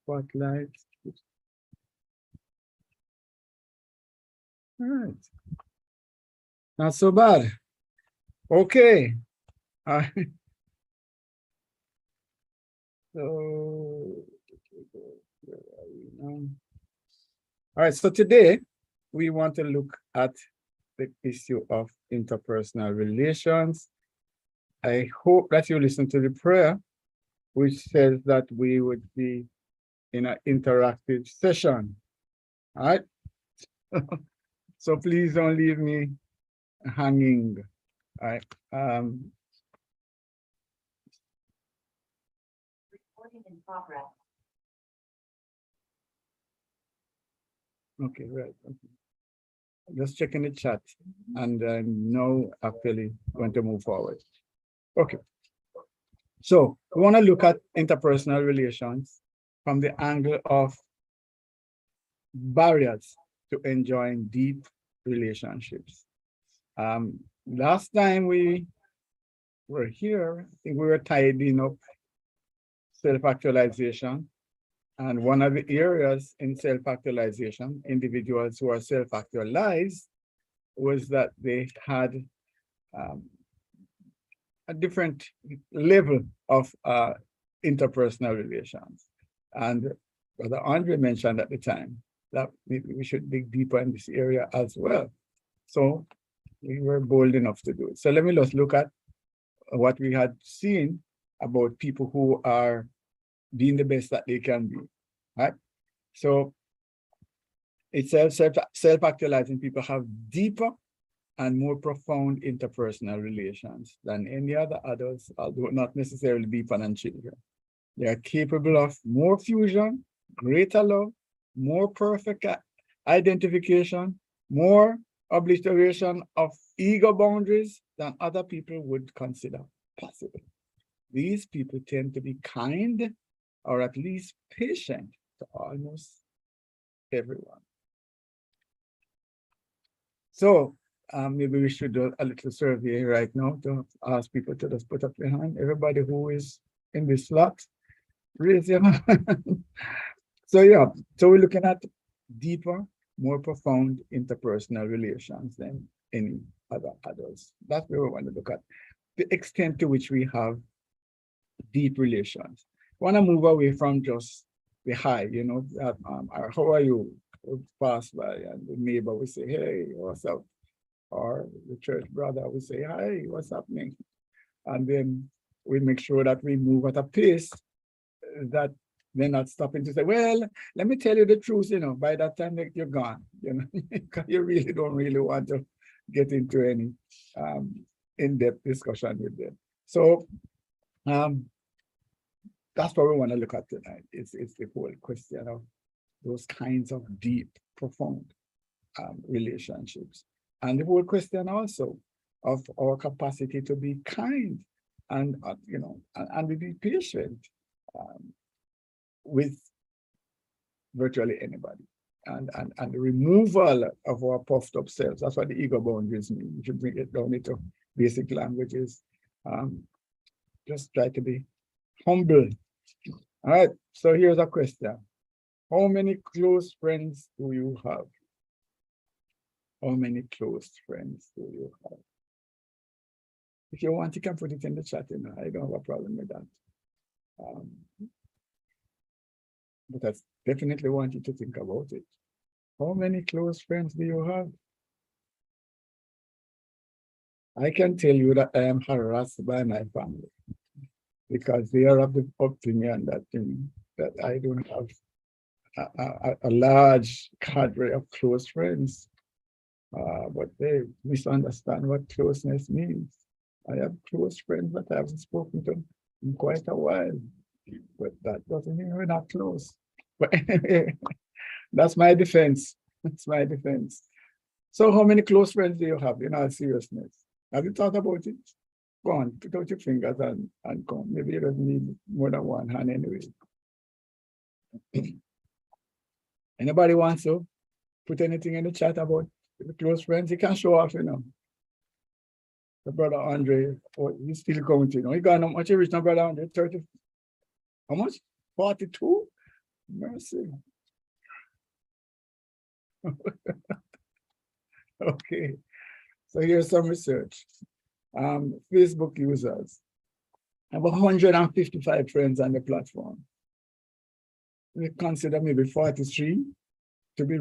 Spotlight. All right. Not so bad. Okay. All right. So, where are we now? All right. So today we want to look at the issue of interpersonal relations. I hope that you listen to the prayer, which says that we would be in an interactive session. All right. So please don't leave me hanging. All right. Recording in progress. Okay, right. Okay. Just checking the chat, and now actually going to move forward. Okay. So we want to look at interpersonal relations from the angle of barriers to enjoying deep relationships. Last time we were here, I think we were tidying up self-actualization. And one of the areas in self-actualization, individuals who are self-actualized, was that they had a different level of interpersonal relations. And Brother Andre mentioned at the time that we should dig deeper in this area as well. So we were bold enough to do it. So let me just look at what we had seen about people who are being the best that they can be, right? So it says self-actualizing people have deeper and more profound interpersonal relations than any other adults, although not necessarily deeper than children. They are capable of more fusion, greater love, more perfect identification, more obliteration of ego boundaries than other people would consider possible. These people tend to be kind or at least patient to almost everyone. So maybe we should do a little survey right now to ask people to just put up their hand. Everybody who is in this slot, raise your hand. So yeah, so we're looking at deeper, more profound interpersonal relations than any other adults. That's where we want to look at the extent to which we have deep relations. We want to move away from just the hi, how are you? We'll pass by and the neighbor will say, hey, what's up? Or the church brother will say, hi, what's happening? And then we make sure that we move at a pace that they're not stopping to say, well, let me tell you the truth, by that time you're gone, because you really don't really want to get into any in-depth discussion with them. So that's what we want to look at tonight. It's the whole question of those kinds of deep, profound relationships. And the whole question also of our capacity to be kind and, and be patient with virtually anybody. And the removal of our puffed up selves. That's what the ego boundaries mean. We should bring it down into basic languages. Just try to be humble. All right, so here's a question. How many close friends do you have? How many close friends do you have? If you want, you can put it in the chat. I don't have a problem with that. But I definitely want you to think about it. How many close friends do you have? I can tell you that I am harassed by my family because they are of the opinion that I don't have a large cadre of close friends. But they misunderstand what closeness means. I have close friends that I haven't spoken to in quite a while, but that doesn't mean we're not close. But anyway, that's my defense. That's my defense. So how many close friends do you have in all seriousness? Have you thought about it? Go on, put out your fingers and come. Maybe you don't need more than one hand anyway. Anybody wants to put anything in the chat about the close friends? You can show off, The brother Andre, he's still counting. He got how much you reach now, brother Andre? 30. How much? 42? Mercy. Okay, so here's some research. Facebook users have 155 friends on the platform. We consider maybe 43 to be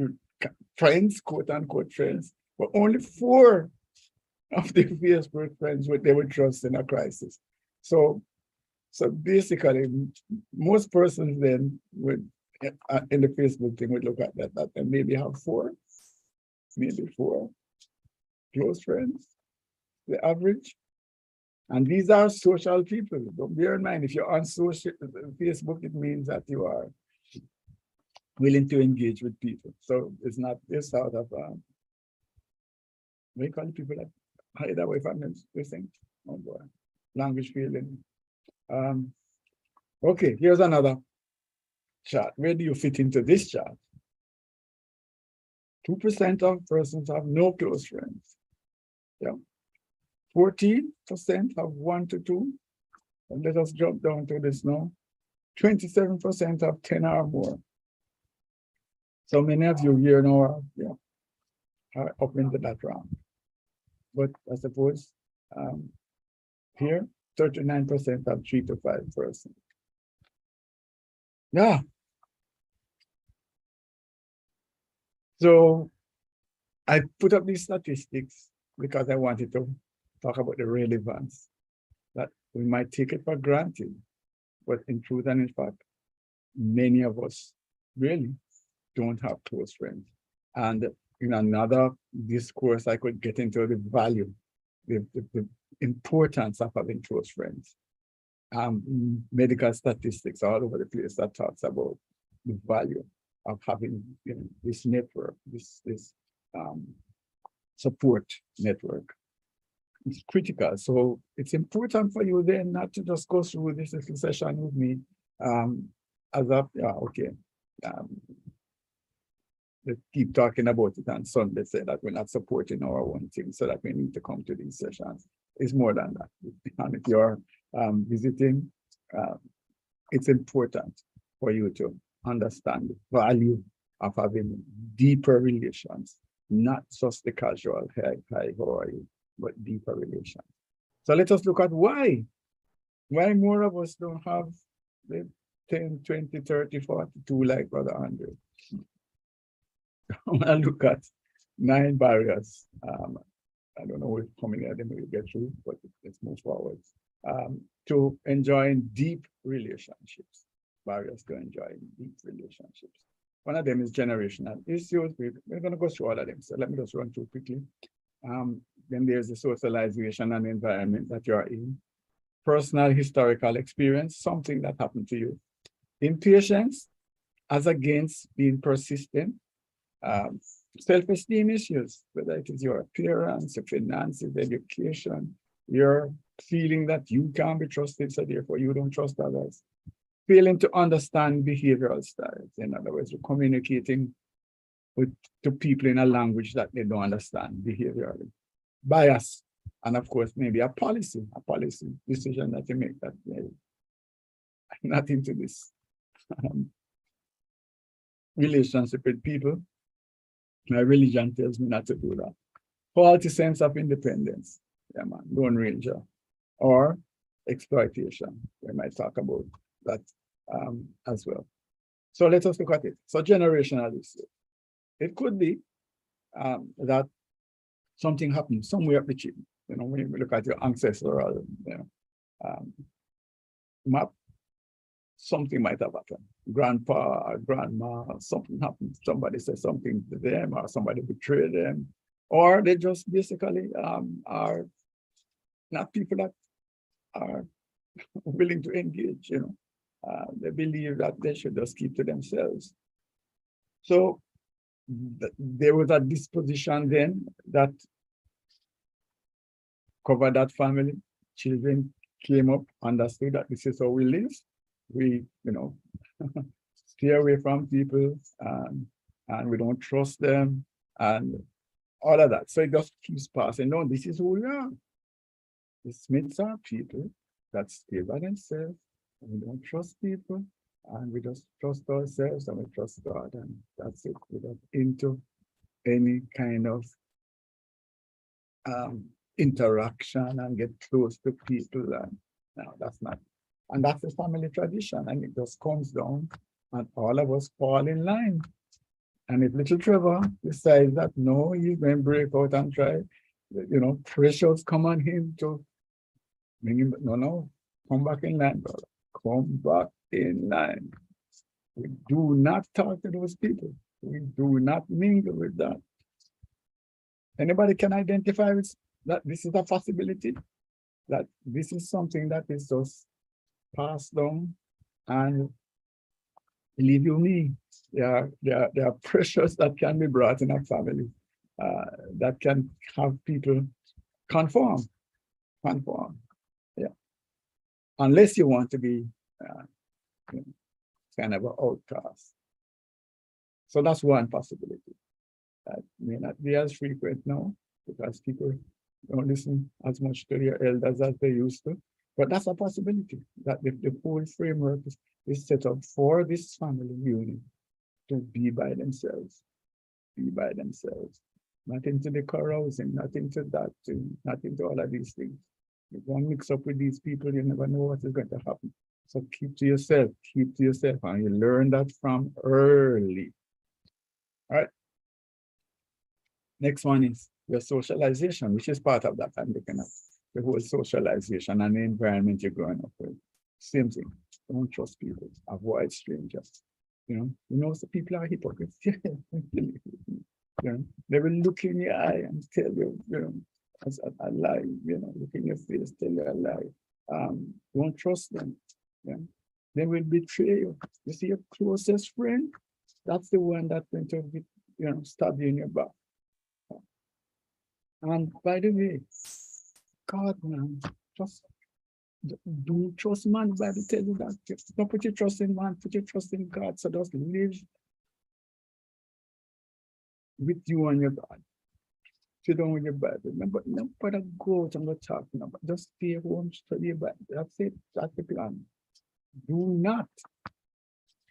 friends, quote unquote friends, but only 4 of the Facebook friends they would trust in a crisis. So basically, most persons then would in the Facebook thing would look at that and maybe have 4, maybe 4 close friends, the average. And these are social people. Don't bear in mind, if you're on social Facebook, it means that you are willing to engage with people. So it's not this sort of we call people that hide away from this thing. Oh boy, language feeling. Okay, here's another chart. Where do you fit into this chart? 2% of persons have no close friends. Yeah. 14% have 1 to 2. And let us jump down to this now. 27% have 10 or more. So many of you here now are up into that round. But I suppose here, 39% have 3 to 5%. Yeah. So I put up these statistics because I wanted to talk about the relevance that we might take it for granted, but in truth and in fact, many of us really don't have close friends. And in another discourse, I could get into the value, the importance of having close friends. Medical statistics all over the place that talks about the value of having this network, this support network. It's critical. So it's important for you then not to just go through this little session with me as a, okay. They keep talking about it on Sunday, say that we're not supporting our own thing, so that we need to come to these sessions. It's more than that. And if you're visiting, it's important for you to understand the value of having deeper relations, not just the casual, hey, how are you, but deeper relations. So let us look at why more of us don't have the 10, 20, 30, 42 like Brother Andre. When I look at 9 barriers, I don't know how many of them we'll get through, but let's move forward. To enjoying deep relationships, barriers to enjoying deep relationships. One of them is generational issues. We're going to go through all of them, so let me just run through quickly. Then there's the socialization and environment that you're in. Personal historical experience, something that happened to you. Impatience, as against being persistent. Self-esteem issues, whether it is your appearance, your finances, education, your feeling that you can't be trusted, so therefore you don't trust others. Failing to understand behavioral styles. In other words, you're communicating to people in a language that they don't understand behaviorally. Bias, and of course, maybe a policy decision that you make that I'm not into this relationship with people. My religion tells me not to do that. Faulty sense of independence, Lone Ranger, or exploitation. We might talk about that as well. So let us look at it. So generational issue. It could be that something happened somewhere up the chain. When you look at your ancestral map, something might have happened. Grandpa or grandma, something happened. Somebody said something to them, or somebody betrayed them, or they just basically are not people that are willing to engage. They believe that they should just keep to themselves. So there was a disposition then that covered that family. Children came up, understood that this is how we live. We, stay away from people, and we don't trust them, and all of that. So it just keeps passing. No, this is who we are. The Smiths are people that stay by themselves. We don't trust people, And we just trust ourselves and we trust God, and that's it. We don't into any kind of um, interaction and get close to people. And no, that's not. And that's the family tradition. And it just comes down and all of us fall in line. And if little Trevor decides that no, he's going to break out and try, pressures come on him to bring him, no, come back in line, brother. Come back in line. We do not talk to those people. We do not mingle with that. Anybody can identify with that this is a possibility, that this is something that is just passed down. And believe you me, there are pressures that can be brought in a family that can have people conform. Yeah. Unless you want to be kind of an outcast. So that's one possibility. That may not be as frequent now because people don't listen as much to their elders as they used to. But that's a possibility, that the whole framework is set up for this family unit to be by themselves, not into the carousing, not into that, not into all of these things. You don't mix up with these people, you never know what is going to happen. So keep to yourself, and you learn that from early. All right. Next one is your socialization, which is part of that. I'm looking at the whole socialization and the environment you're growing up with. Same thing. Don't trust people. Avoid strangers. So people are hypocrites. They will look in your eye and tell you, as a lie. Look in your face, tell you a lie. Don't trust them. Yeah. They will betray you. You see your closest friend, that's the one that's going to be, stab you in your back. And by the way, God, man, just don't trust man. The Bible tells you that. Don't put your trust in man, put your trust in God. So just live with you and your God. Sit down with your Bible. Remember, nobody go out and go talk. But just stay home, study your Bible. That's it. That's the plan. Do not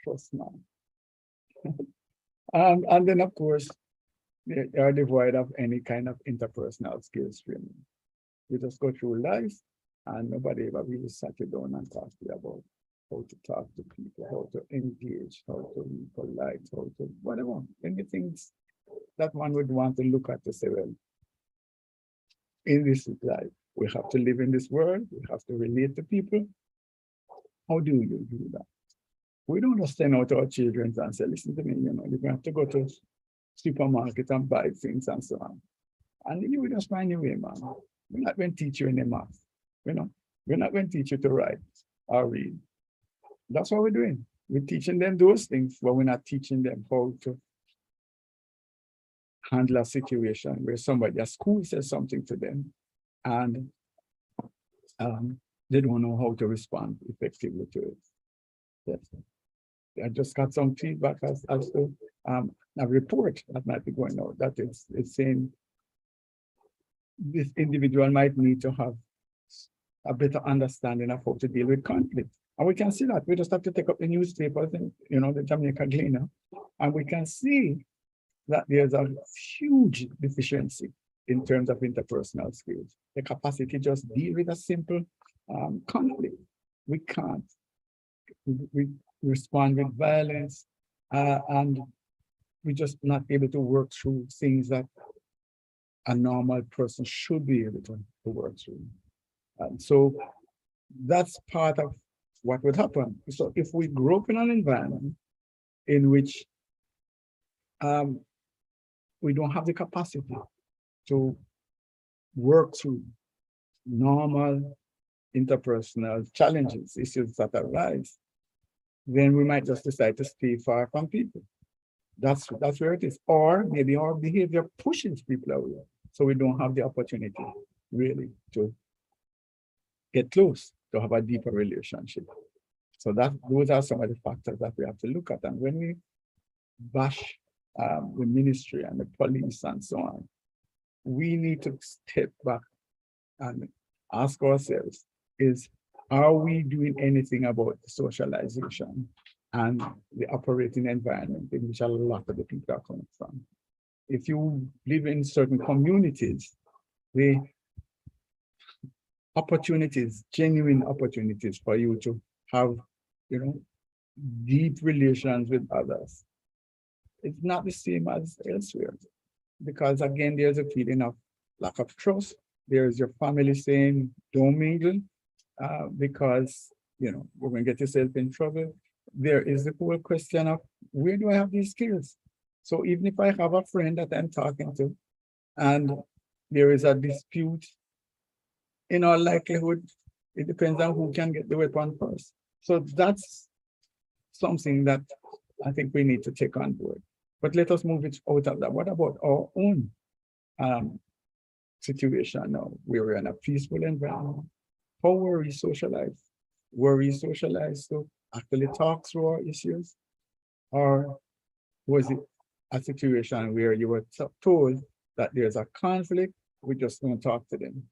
trust man. And then, of course, they are devoid of any kind of interpersonal skills training. You just go through life and nobody ever really sat you down and talk to you about how to talk to people, how to engage, how to be polite, how to whatever. Anything that one would want to look at to say, well, in this life, we have to live in this world, we have to relate to people. How do you do that? We don't just send out our children and say, listen to me, you have to go to supermarket and buy things and so on. And you will just find your way, man. We're not going to teach you any math. We're not going to teach you to write or read. That's what we're doing. We're teaching them those things, but we're not teaching them how to handle a situation where somebody at school says something to them and they don't know how to respond effectively to it. Yes. I just got some feedback as to a report that might be going out that it's saying this individual might need to have a better understanding of how to deal with conflict. And we can see that. We just have to take up the newspapers and, the Jamaica Gleaner, and we can see that there's a huge deficiency in terms of interpersonal skills. The capacity to just deal with a simple conflict. We can't. We respond with violence, and we're just not able to work through things that a normal person should be able to work through. And so that's part of what would happen. So if we grow up in an environment in which we don't have the capacity to work through normal interpersonal challenges, issues that arise, then we might just decide to stay far from people. That's where it is. Or maybe our behavior pushes people away. So we don't have the opportunity really to get close, to have a deeper relationship. So those are some of the factors that we have to look at. And when we bash the ministry and the police and so on, we need to step back and ask ourselves, are we doing anything about the socialization and the operating environment in which a lot of the people are coming from. If you live in certain communities, the opportunities, genuine opportunities for you to have, you know, deep relations with others, it's not the same as elsewhere. Because again, there's a feeling of lack of trust. There's your family saying, don't mingle, because, you know, you're going to get yourself in trouble. There is the whole question of, where do I have these skills? So even if I have a friend that I'm talking to, and there is a dispute, in all likelihood, it depends on who can get the weapon first. So that's something that I think we need to take on board. But let us move it out of that. What about our own situation now? We're in a peaceful environment. How were we socialized? Were we socialized to actually talk through our issues? Or was it a situation where you were told that there's a conflict, we just don't talk to them?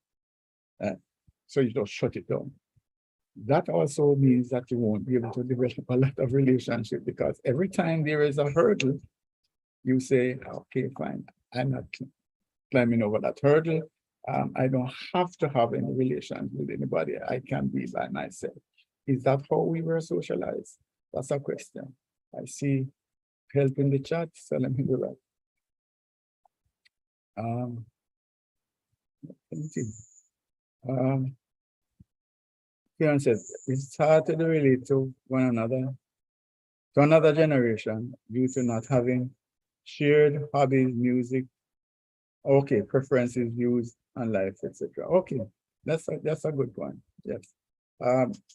So you just shut it down. That also means that you won't be able to develop a lot of relationship, because every time there is a hurdle, you say, okay, fine, I'm not climbing over that hurdle. I don't have to have any relations with anybody. I can be by myself. Is that how we were socialized? That's a question. I see help in the chat, so let me do that. Kieran says, it's hard to relate to one another, to another generation, due to not having shared hobbies, music, okay, preferences, views, and life, etc. Okay, that's a good point. Yes.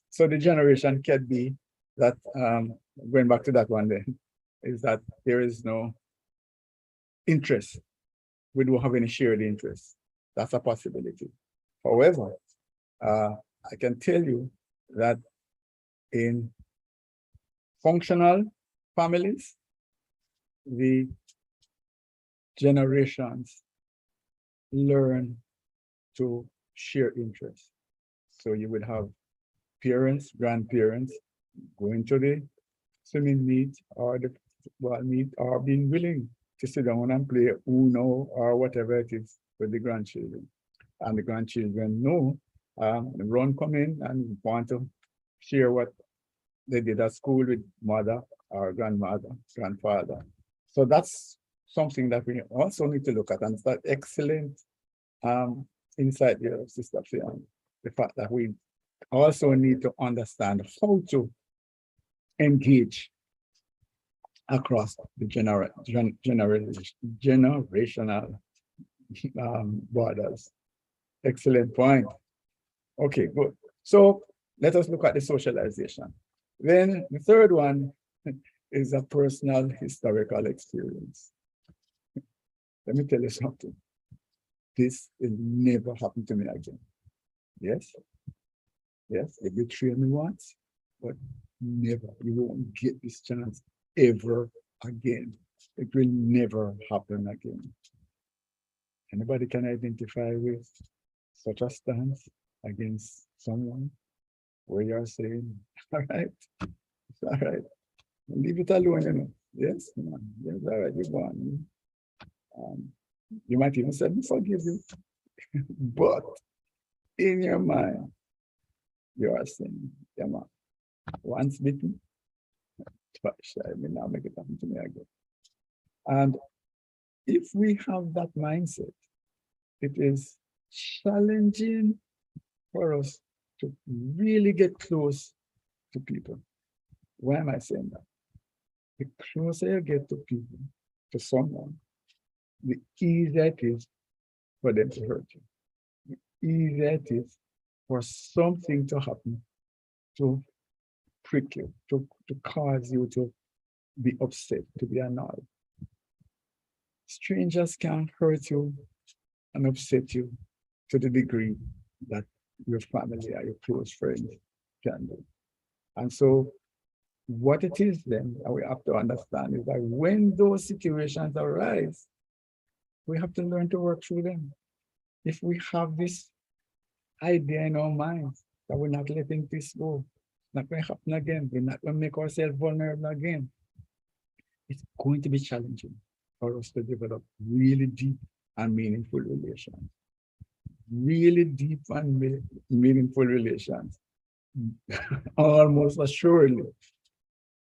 So the generation can be that, going back to that one then, is that there is no interest. We don't have any shared interest. That's a possibility. However, I can tell you that in functional families, the generations learn to share interests. So you would have parents, grandparents going to the swimming meet or the football meet, or being willing to sit down and play Uno or whatever it is with the grandchildren. And the grandchildren know the run come in and want to share what they did at school with mother or grandmother, grandfather. So that's something that we also need to look at, and it's that excellent insight here, Sister Fiona, the fact that we also need to understand how to engage across the generational borders. Excellent point. Okay, good. So let us look at the socialization. Then the third one is a personal historical experience. Let me tell you something. This will never happen to me again. Yes, yes, you betrayed me once, but never, you won't get this chance ever again. It will never happen again. Anybody can identify with such a stance against someone where you're saying, all right, it's all right, leave it alone, you know. Yes, man. Yes, all right, you go on. You might even say, forgive you. But in your mind, you are saying, yeah, man, once bitten, twice shy, may now make it happen to me again. And if we have that mindset, it is challenging for us to really get close to people. Why am I saying that? The closer you get to people, to someone, the easier it is for them to hurt you. The easier it is for something to happen to prick you, to cause you to be upset, to be annoyed. Strangers can hurt you and upset you to the degree that your family or your close friends can do. And so what it is then that we have to understand is that when those situations arise, we have to learn to work through them. If we have this idea in our minds that we're not letting this go, not going to happen again. We're not going to make ourselves vulnerable again. It's going to be challenging for us to develop really deep and meaningful relations. Really deep and meaningful relations almost assuredly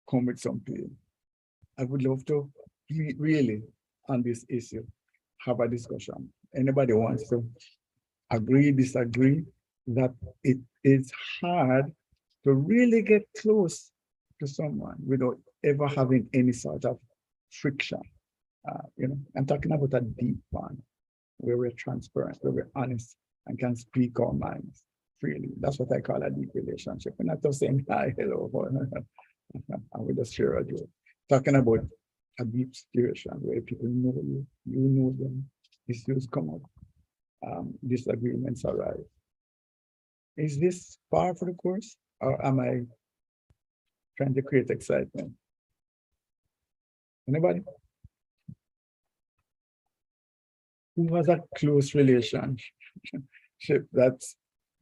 come with some pain. I would love to really on this issue have a discussion. Anybody wants to agree, disagree that it is hard to really get close to someone without ever having any sort of friction. I'm talking about a deep one where we're transparent, where we're honest and can speak our minds freely. That's what I call a deep relationship. We're not just saying hi, hello, and we just share a joke. Talking about a deep situation where people know you, you know them, issues come up, disagreements arise. Is this par for the course, or am I trying to create excitement? Anybody? Who has a close relationship that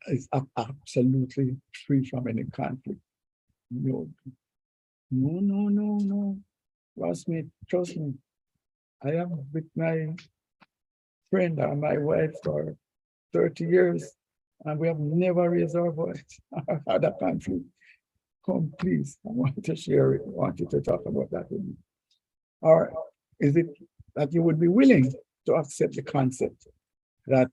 is absolutely free from any conflict? No, no. Trust me. I am with my friend or my wife for 30 years, and we have never raised our voice or had a conflict. Come, please, I want to share it. I want you to talk about that with me. Or is it that you would be willing to accept the concept that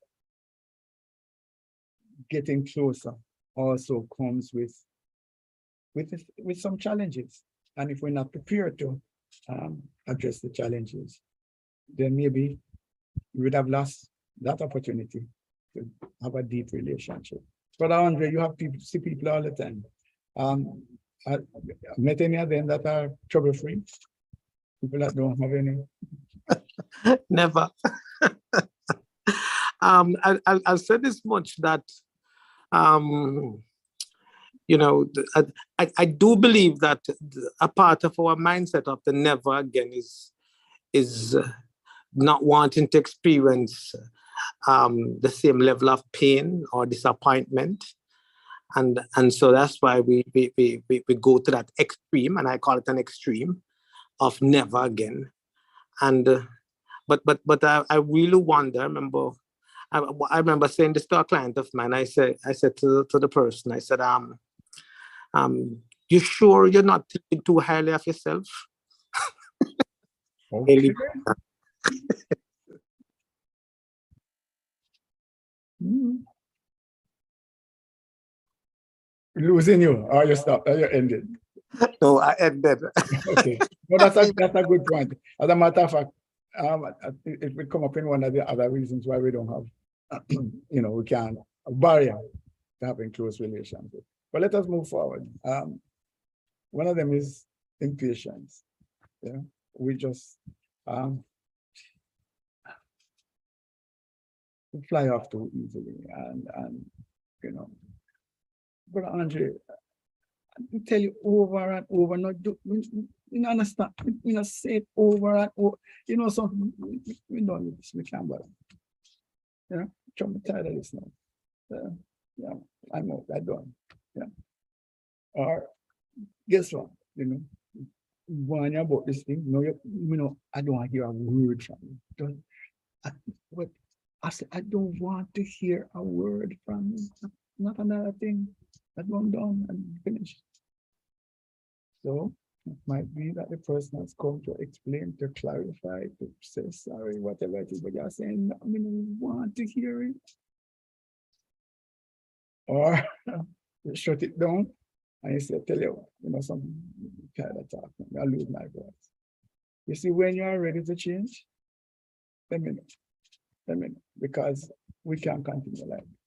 getting closer also comes with some challenges? And if we're not prepared to address the challenges, then maybe we would have lost that opportunity to have a deep relationship. But Andre, you have people see people all the time. I met any of them that are trouble-free? People that don't have any? Never. I'll say this much that I do believe that a part of our mindset of the never again is not wanting to experience the same level of pain or disappointment. And so that's why we go to that extreme, and I call it an extreme of never again. And but I really wonder. I remember saying this to a client of mine. I said to the person, I said, you sure you're not thinking too highly of yourself? Okay. Losing you, or you stop, or you ended. No, I ended. Okay, well, that's a good point. As a matter of fact, it will come up in one of the other reasons why we don't have, we can't, a barrier to having close relationships. But let us move forward. One of them is impatience. Yeah, we just fly off too easily, and but Andre, I tell you over and over, not do you understand? Say it over and over. Something we don't need this, we can't bother. I'm tired of this now. Yeah, I'm out, I'm done. Yeah. Or guess what? When you're about this thing, I don't want to hear a word from you. But I said, I don't want to hear a word from you. Not another thing. That one done and finished. So it might be that the person has come to explain, to clarify, to say sorry, whatever it is, but you're saying, I want to hear it. Or you shut it down and you say, tell you, something kind of talk, I lose my voice. You see, when you are ready to change, let me know, because we can't continue like this.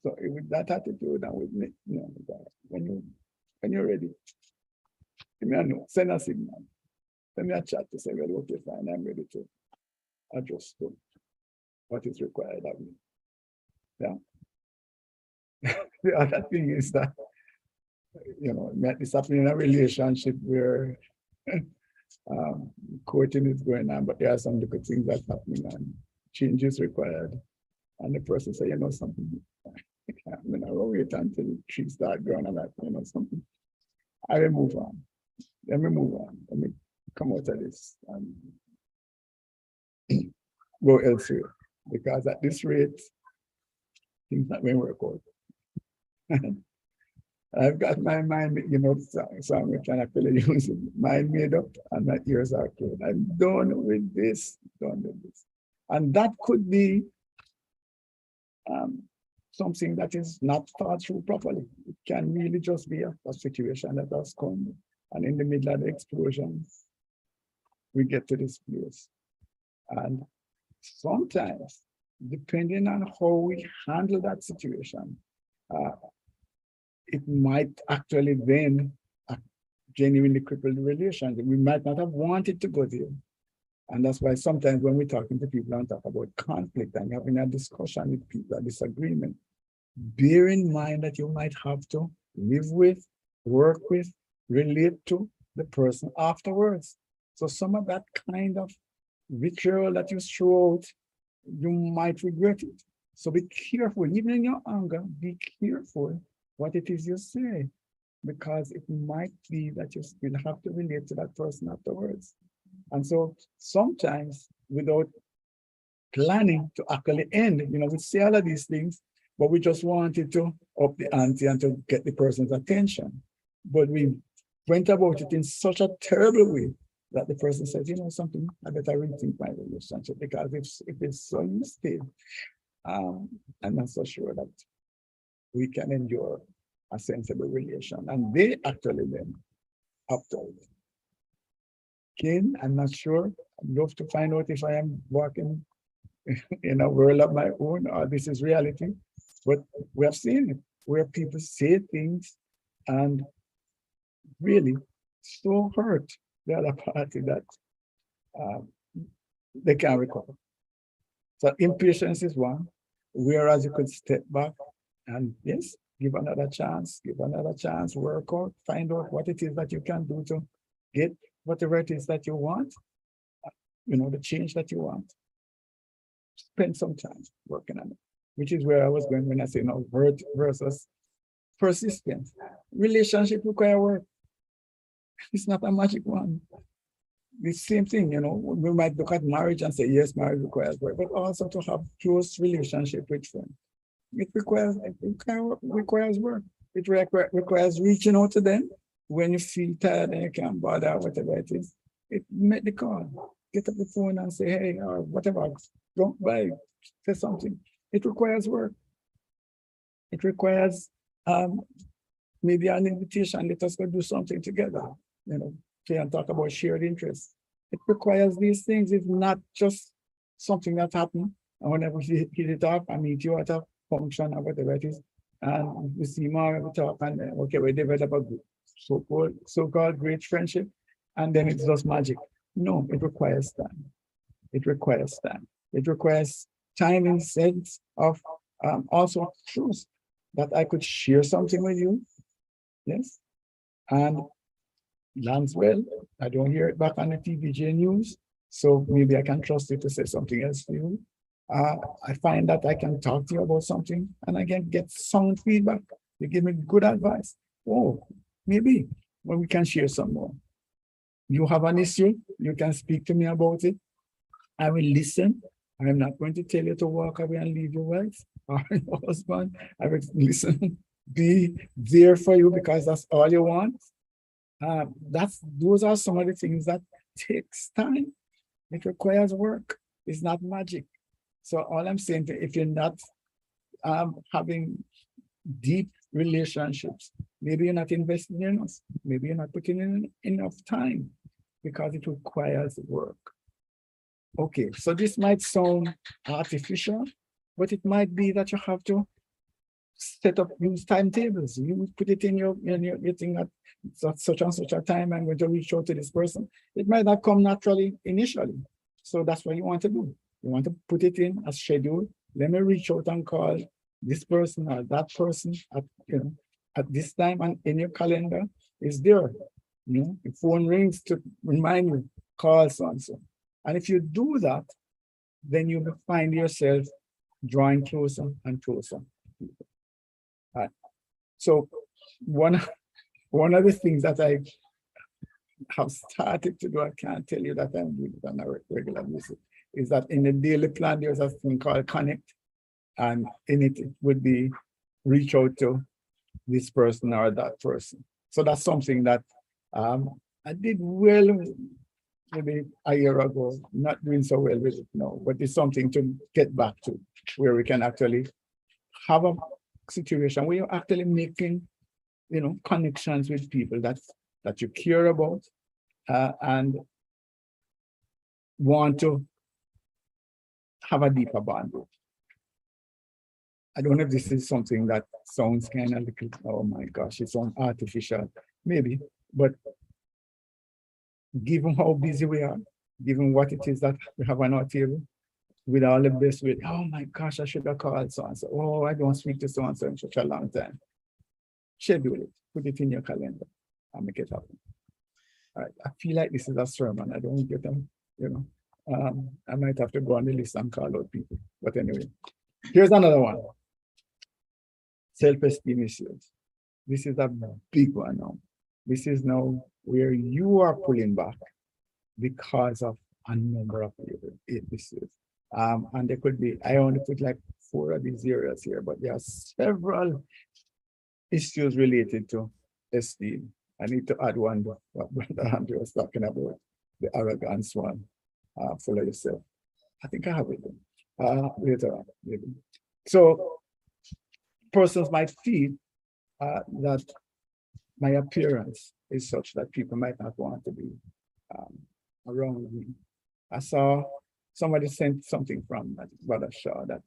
So with that attitude and with me, when you're ready, give me a note, send a signal, send me a chat to say, well, okay, fine, I'm ready to adjust to what is required of me. Yeah. The other thing is that, this happening in a relationship where courting is going on, but there are some good things that's happening and change is required. And the person say, something, I'm gonna wait until trees start growing and something. I will move on. Let me move on. Let me come out of this and go elsewhere. Because at this rate, things not going to work out. I've got my mind, you know, so I'm trying to feel using mind made up and my ears are closed. I'm done with this, done with this. And that could be something that is not thought through properly. It can really just be a situation that has come, and in the middle of the explosion, we get to this place. And sometimes, depending on how we handle that situation, it might actually then genuinely cripple the relationship. We might not have wanted to go there. And that's why sometimes when we're talking to people and talk about conflict and having a discussion with people, a disagreement, bear in mind that you might have to live with, work with, relate to the person afterwards. So some of that kind of vitriol that you throw out, you might regret it. So be careful, even in your anger, be careful what it is you say, because it might be that you still have to relate to that person afterwards. And so sometimes without planning to actually end, you know, we say all of these things, but we just wanted to up the ante and to get the person's attention. But we went about it in such a terrible way that the person says, you know something, I better rethink my relationship, because if it's so unstable, I'm not so sure that we can endure a sensible relation. And they actually then opt out. Again, I'm not sure. I'd love to find out if I am walking in a world of my own or this is reality. But we have seen it where people say things and really so hurt the other party that they can't recover. So impatience is one, whereas you could step back and yes, give another chance, work out, find out what it is that you can do to get whatever it is that you want, you know, the change that you want. Spend some time working on it, which is where I was going when I say, you know, hurt versus persistence. Relationship require work. It's not a magic one. The same thing, you know, we might look at marriage and say, yes, marriage requires work, but also to have close relationship with friends. It requires work. It requires reaching out to them when you feel tired and you can't bother, whatever it is. It make the call, get up the phone and say, hey, or whatever, don't buy, say something. It requires work. It requires maybe an invitation, let us go do something together, you know, and talk about shared interests. It requires these things. It's not just something that happens. And whenever we hit it up, I meet you at a function or whatever it is, and we see more, we talk, and okay, we develop a so-called great friendship, and then it's just magic. No, it requires time. It requires time. It requires time in sense of also trust that I could share something with you. Yes. And lands well. I don't hear it back on the TVJ news. So maybe I can trust you to say something else to you. I find that I can talk to you about something and I can get sound feedback. You give me good advice. Oh, maybe when we can share some more. You have an issue, you can speak to me about it. I will listen. I am not going to tell you to walk away and leave your wife or your husband. I will listen, be there for you because that's all you want. Those are some of the things that takes time. It requires work. It's not magic. So all I'm saying, if you're not having deep relationships, maybe you're not investing in us. Maybe you're not putting in enough time because it requires work. Okay, so this might sound artificial, but it might be that you have to set up, use timetables. You put it in your thing at such and such a time I'm going to reach out to this person. It might not come naturally initially. So that's what you want to do. You want to put it in as schedule. Let me reach out and call this person or that person at this time, and in your calendar is there. You know, the phone rings to remind you, call so and so. And if you do that, then you will find yourself drawing closer and closer. Right. So one one of the things that I have started to do, I can't tell you that I'm doing it on a regular basis, is that in the daily plan, there's a thing called Connect, and in it, it would be reach out to this person or that person. So that's something that I did well maybe a year ago, not doing so well with it now, but it's something to get back to, where we can actually have a situation where you're actually making, connections with people that you care about and want to have a deeper bond with. I don't know if this is something that sounds kind of like, oh my gosh, it sounds artificial, maybe, but given how busy we are, given what it is that we have on our table, with all the best with, oh my gosh, I should have called so-and-so. Oh, I don't speak to so-and-so in such a long time. Schedule it, put it in your calendar and make it happen. All right, I feel like this is a sermon. I don't get them, I might have to go on the list and call out people. But anyway, here's another one. Self-esteem issues. This is a big one now. This is now where you are pulling back because of a number of issues. And there could be, I only put like 4 of these areas here, but there are several issues related to esteem. I need to add one, what Brother Andrew was talking about, the arrogance one, full of yourself. I think I have it later on, maybe. So persons might feel that my appearance is such that people might not want to be around me. I saw somebody sent something from Brother Shaw that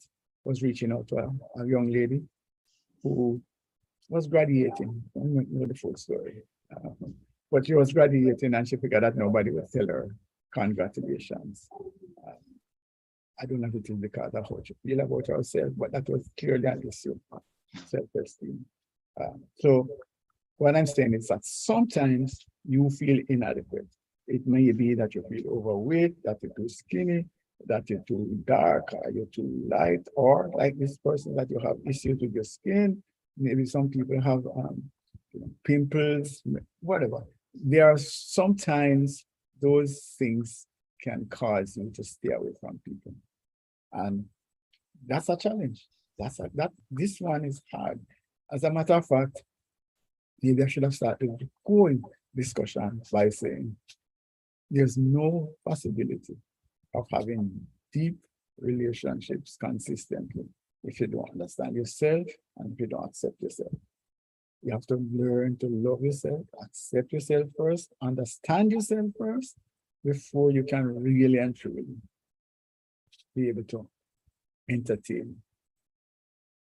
was reaching out to a young lady who was graduating. I don't know the full story. But she was graduating and she figured that nobody would tell her congratulations. I don't know if it is because of how she feel about herself, but that was clearly an issue, self-esteem. So what I'm saying is that sometimes you feel inadequate. It may be that you feel overweight, that you're too skinny, that you're too dark, or you're too light, or like this person that you have issues with your skin. Maybe some people have pimples, whatever. There are sometimes those things can cause you to stay away from people. And that's a challenge. This one is hard. As a matter of fact, maybe I should have started the whole discussion by saying there's no possibility of having deep relationships consistently if you don't understand yourself and if you don't accept yourself. You have to learn to love yourself, accept yourself first, understand yourself first, before you can really and truly be able to entertain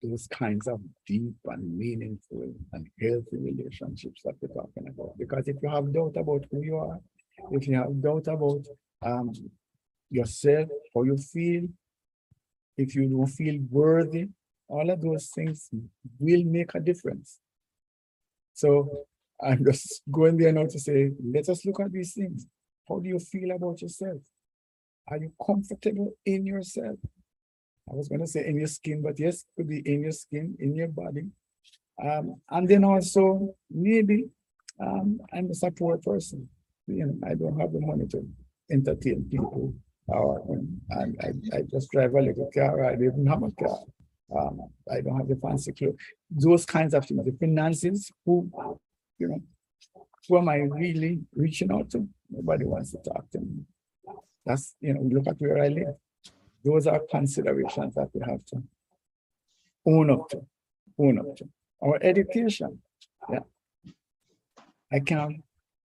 those kinds of deep and meaningful and healthy relationships that we're talking about. Because if you have doubt about who you are, if you have doubt about yourself, how you feel, if you don't feel worthy, all of those things will make a difference. So I'm just going there now to say, let us look at these things. How do you feel about yourself? Are you comfortable in yourself? I was going to say in your skin, but yes, it could be in your skin, in your body. And then also, maybe I'm a support person. I don't have the money to entertain people. And I just drive a little car. I don't even have a car. I don't have the fancy clothes. Those kinds of things. The finances, who am I really reaching out to? Nobody wants to talk to me. That's, look at where I live. Those are considerations that we have to own up to. Our education. Yeah. I can't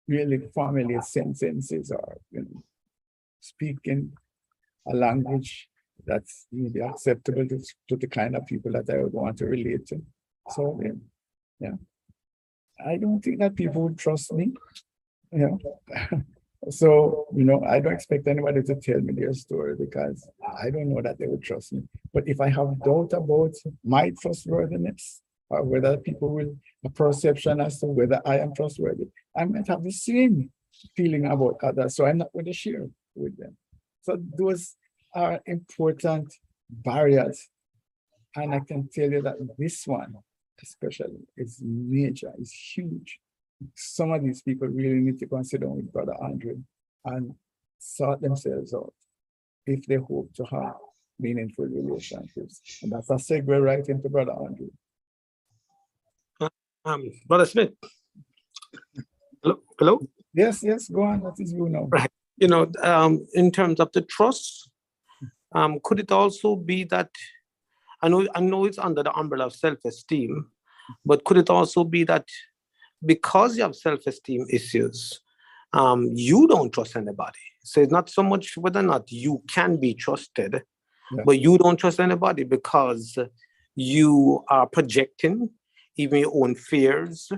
really formulate sentences or speak in a language that's really acceptable to the kind of people that I would want to relate to. So yeah. I don't think that people would trust me. So, I don't expect anybody to tell me their story because I don't know that they would trust me. But if I have doubt about my trustworthiness or whether people will, a perception as to whether I am trustworthy, I might have the same feeling about others. So I'm not going to share with them. So those are important barriers. And I can tell you that this one, especially, is major, is huge. some of these people really need to consider with Brother Andrew and sort themselves out if they hope to have meaningful relationships. And that's a segue right into Brother Andrew. Brother Smith. Hello? Yes, go on. That is you now. Right. In terms of the trust, could it also be that, I know it's under the umbrella of self-esteem, but could it also be that because you have self-esteem issues, you don't trust anybody? So it's not so much whether or not you can be trusted, but you don't trust anybody because you are projecting even your own fears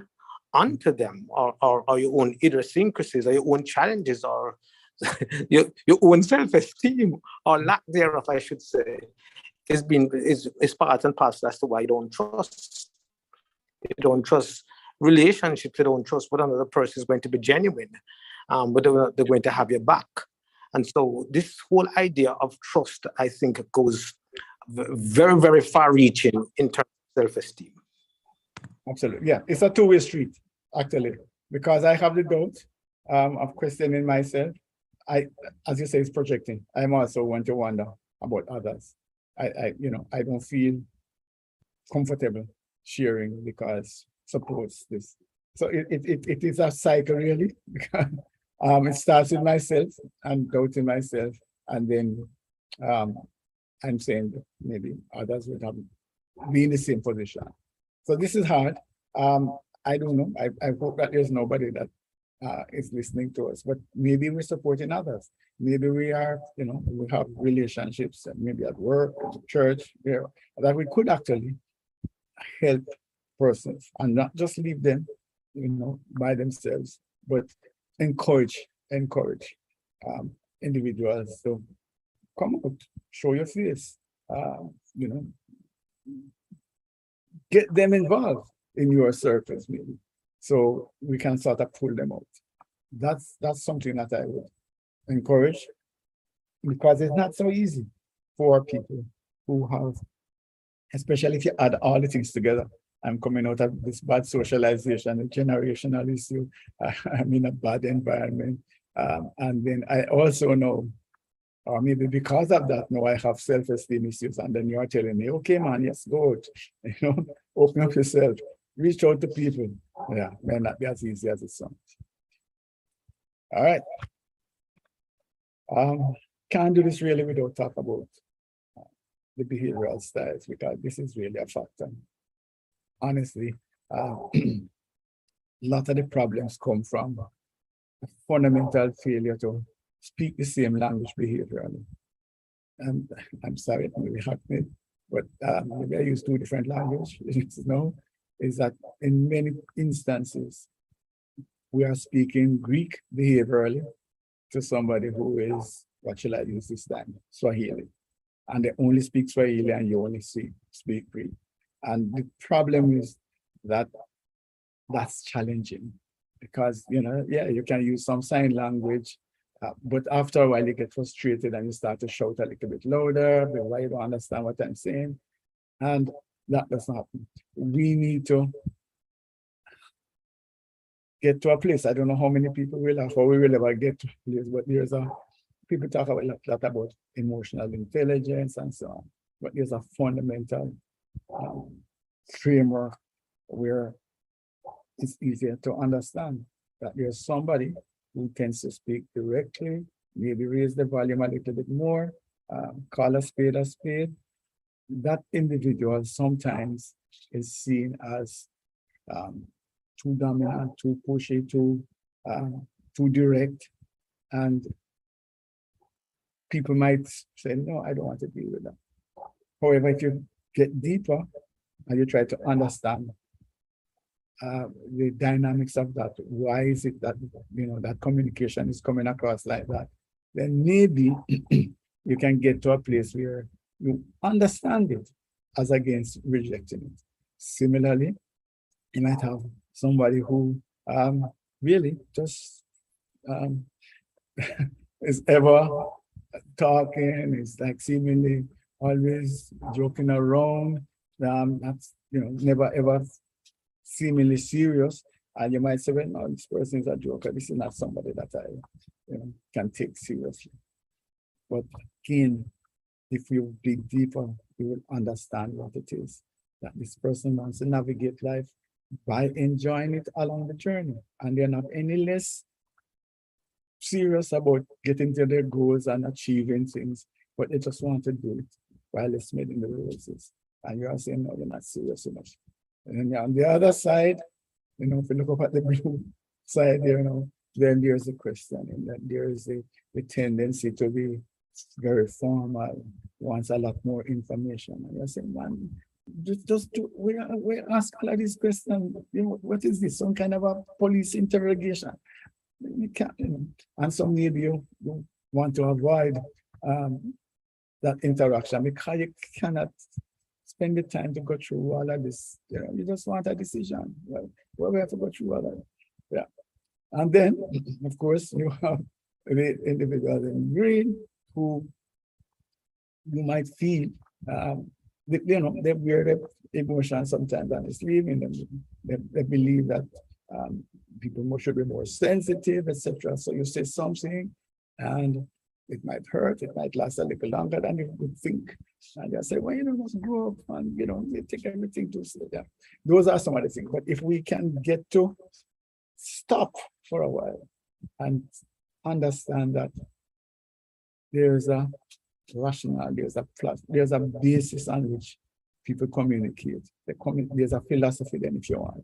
onto them, or your own idiosyncrasies, or your own challenges, or your own self-esteem, or lack thereof, I should say, is part and parcel as to why you don't trust. You don't trust relationships. You don't trust whether another person is going to be genuine, whether they're going to have your back. And so this whole idea of trust, I think, goes very, very far-reaching in terms of self-esteem. Absolutely. Yeah, it's a two-way street, actually, because I have the doubt of questioning myself. As you say, it's projecting. I'm also want to wonder about others. I don't feel comfortable sharing because suppose this. So it is a cycle, really, because it starts with myself and doubting myself, and then I'm saying that maybe others would have been in the same position. So this is hard. I don't know. I hope that there's nobody that is listening to us, but maybe we're supporting others. Maybe we are, we have relationships, maybe at work, at church, that we could actually help persons and not just leave them, by themselves, but encourage individuals to come out, show your face, get them involved in your circles, maybe, so we can sort of pull them out. That's something that I would encourage, because it's not so easy for people who have, especially if you add all the things together. I'm coming out of this bad socialization, a generational issue. I'm in a bad environment. And then I also know, or maybe because of that, now I have self-esteem issues. And then you are telling me, okay, man, yes, go out. Open up yourself, reach out to people. Yeah, may not be as easy as it sounds. All right. Can't do this really without talk about the behavioral styles, because this is really a factor. Honestly, a lot of the problems come from a fundamental failure to speak the same language behaviorally. And I'm sorry, it may be hackneyed, but maybe I use two different languages. Is that in many instances, we are speaking Greek behaviorally to somebody who is, what shall I use this time, Swahili. And they only speak Swahili and you only speak Greek. And the problem is that that's challenging, because, you can use some sign language, but after a while you get frustrated and you start to shout a little bit louder because you don't understand what I'm saying. And that doesn't happen. We need to get to a place. I don't know how many people will have, or we will ever get to a place, but people talk about a lot about emotional intelligence and so on, but there's a fundamental framework where it's easier to understand that there's somebody who tends to speak directly, maybe raise the volume a little bit more, call a spade a spade. That individual sometimes is seen as too dominant, too pushy, too direct, and people might say, no, I don't want to deal with that. However, if you get deeper and you try to understand the dynamics of that, why is it that, that communication is coming across like that, then maybe you can get to a place where you understand it as against rejecting it. Similarly, you might have somebody who really just is ever talking, is like seemingly always joking around, that's never ever seemingly serious, And you might say, well, no, this person is a joker. This is not somebody that I can take seriously. But again, if you dig deeper, you will understand what it is that this person wants to navigate life by enjoying it along the journey. And they're not any less serious about getting to their goals and achieving things, but they just want to do it while it's smelling the roses. And you are saying, no, you're not serious enough. And then on the other side, if you look up at the blue side, then there's a question, and then there's the tendency to be very formal, wants a lot more information. And you're saying, man, just do, we ask all of these questions. What is this? Some kind of a police interrogation? You can't, and some maybe you want to avoid that interaction because you cannot spend the time to go through all of this. You just want a decision. Well, we have to go through all of it. Yeah. And then, of course, you have the individuals in green who you might feel, they wear their emotions sometimes on the sleeve, and they believe that people should be more sensitive, etc. So you say something, and it might hurt, it might last a little longer than you would think. And you say, well, just grow up and, you take everything to say that. Those are some of the things. But if we can get to stop for a while and understand that there's a rationale, there's a basis on which people communicate. There's a philosophy then, if you want,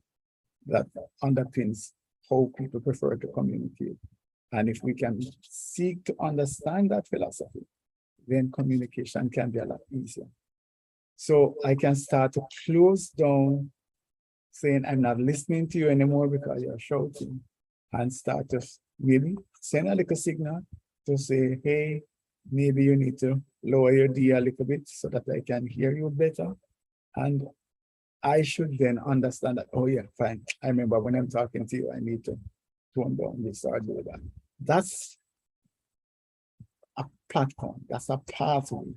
that underpins how people prefer to communicate. And if we can seek to understand that philosophy, then communication can be a lot easier. So I can start to close down saying, I'm not listening to you anymore because you're shouting, and start to maybe send a little signal to say, hey, maybe you need to lower your D a little bit so that I can hear you better. And I should then understand that, oh yeah, fine. I remember when I'm talking to you, I need to tone down this or do that. That's a platform, that's a pathway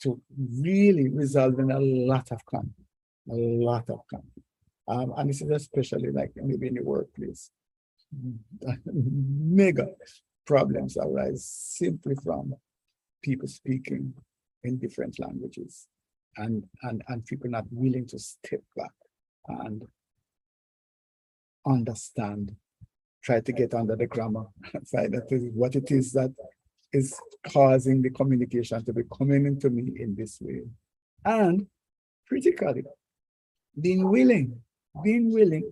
to really resolving a lot of conflict, and this is especially like maybe in the workplace. Mega problems arise simply from people speaking in different languages and people not willing to step back and understand, try to get under the grammar and find out what it is that is causing the communication to be coming into me in this way. And critically, being willing,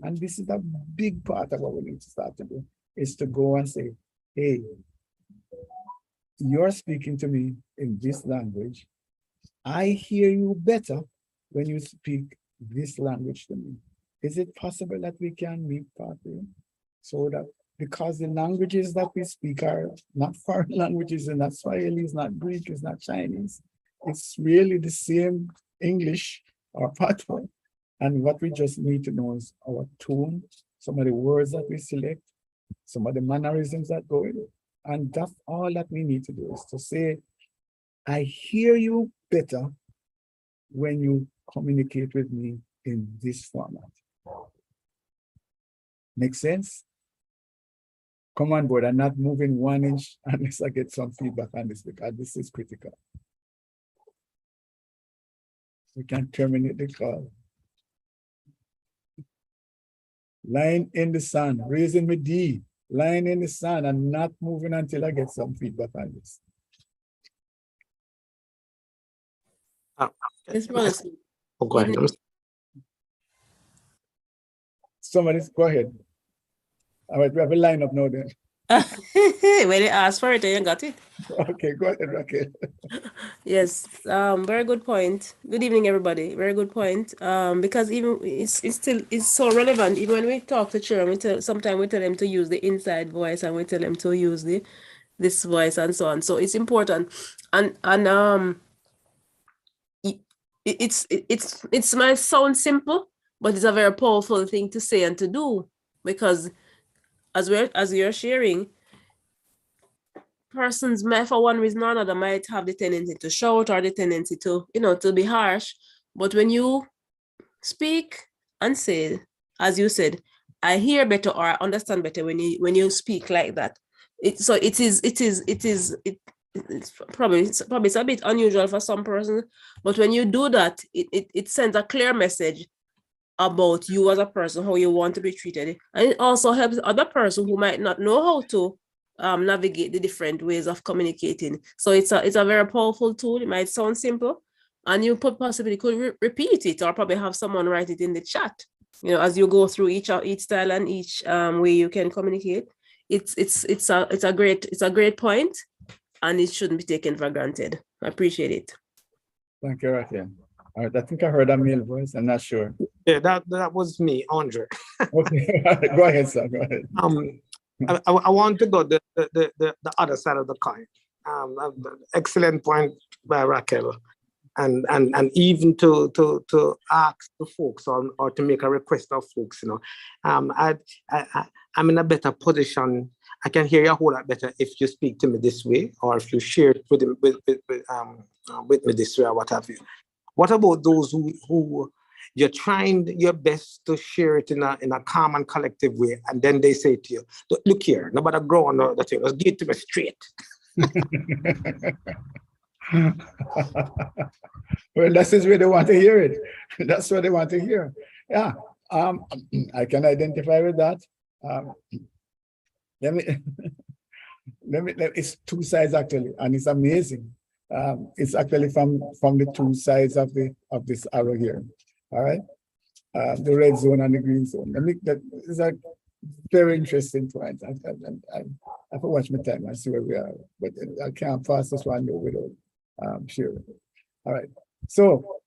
and this is a big part of what we need to start to do, is to go and say, hey, you're speaking to me in this language. I hear you better when you speak this language to me. Is it possible that we can meet partly so that, because the languages that we speak are not foreign languages, and not Swahili, is not Greek, is not Chinese. It's really the same English or patois. And what we just need to know is our tone, some of the words that we select, some of the mannerisms that go in it. And that's all that we need to do, is to say, I hear you better when you communicate with me in this format. Make sense? Come on board. I'm not moving 1 inch unless I get some feedback on this, because this is critical. We can terminate the call. Line in the sand, raising my D, line in the sand, and not moving until I get some feedback on this. Oh, go ahead. Somebody, go ahead. All right, we have a lineup now then. When they asked for it, you got it. Okay, go ahead, Raquel. Yes, very good point. Good evening, everybody. Very good point. Because even it's so relevant. Even when we talk to children, sometimes we tell them to use the inside voice, and we tell them to use this voice and so on. So it's important, and it might sound simple, but it's a very powerful thing to say and to do, because as you're sharing, persons might, for one reason or another, might have the tendency to shout or the tendency to, to be harsh. But when you speak and say, as you said, I hear better or I understand better when you speak like that. It's probably it's a bit unusual for some persons, but when you do that, it sends a clear message about you as a person, how you want to be treated. And it also helps other person who might not know how to navigate the different ways of communicating. So it's a very powerful tool. It might sound simple, and you possibly could repeat it or probably have someone write it in the chat. As you go through each style and each way you can communicate. It's a great point, and it shouldn't be taken for granted. I appreciate it. Thank you, Raquel. All right, I think I heard a male voice. I'm not sure. Yeah, that was me, Andre. Okay, go ahead, sir. Go ahead. I want to go the other side of the coin. Excellent point by Raquel, and even to ask the folks or to make a request of folks. I'm in a better position. I can hear you a whole lot better if you speak to me this way, or if you share it with me this way, or what have you. What about those who you're trying your best to share it in a calm and collective way, and then they say to you, "Look here, nobody grow on the thing. Let's get it to me straight." Well, that's just where they want to hear it. That's what they want to hear. Yeah, I can identify with that. It's two sides actually, and it's amazing. It's actually from the two sides of this arrow here. All right, the red zone and the green zone. That is a very interesting point. I have to watch my time and see where we are, but I can't pass this one without sharing. All right, so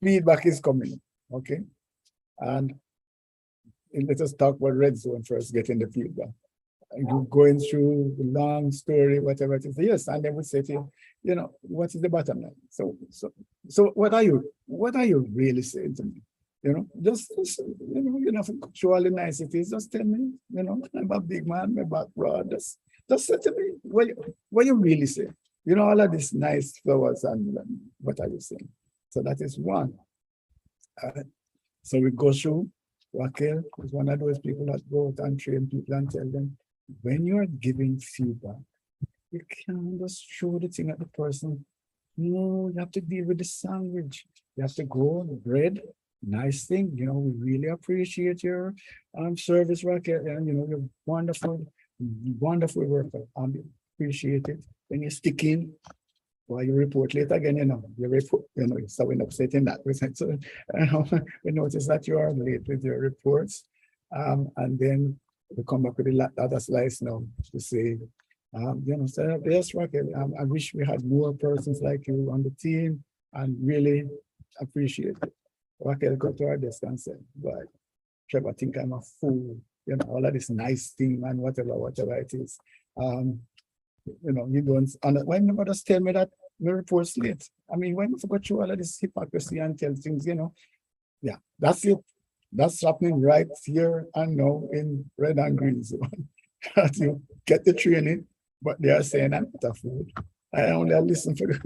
feedback is coming, okay, and let us talk about red zone first. Getting the feedback. You going through the long story, whatever it is. Yes, and then we say to you, what is the bottom line? So what are you really saying to me? Just you know, for show all the niceties, just tell me, I'm a big man, my back broad. Just say to me what you really say. All of these nice flowers and what are you saying? So that is one. So we go through. Raquel is one of those people that go out and train people and tell them, when you're giving feedback, you can't just throw the thing at the person. No, you have to deal with the sandwich. You have to go on bread. Nice thing, we really appreciate your service, Raquel, and you're wonderful worker. Appreciate it. When you stick in, well, you report late again, you report, so we're upsetting that. So we notice that you are late with your reports. And then we come back with the other slice now to say, so yes, Raquel, I wish we had more persons like you on the team and really appreciate it. Raquel got to our desk and said, but Trevor, I think I'm a fool, all of this nice thing and whatever it is. You don't, and when you just tell me that my report's late. I mean, when you forgot through all of this hypocrisy and tell things, yeah, that's it. That's happening right here and now in red and green zone. That you get the training, but they are saying I'm not a fool. I only listen for the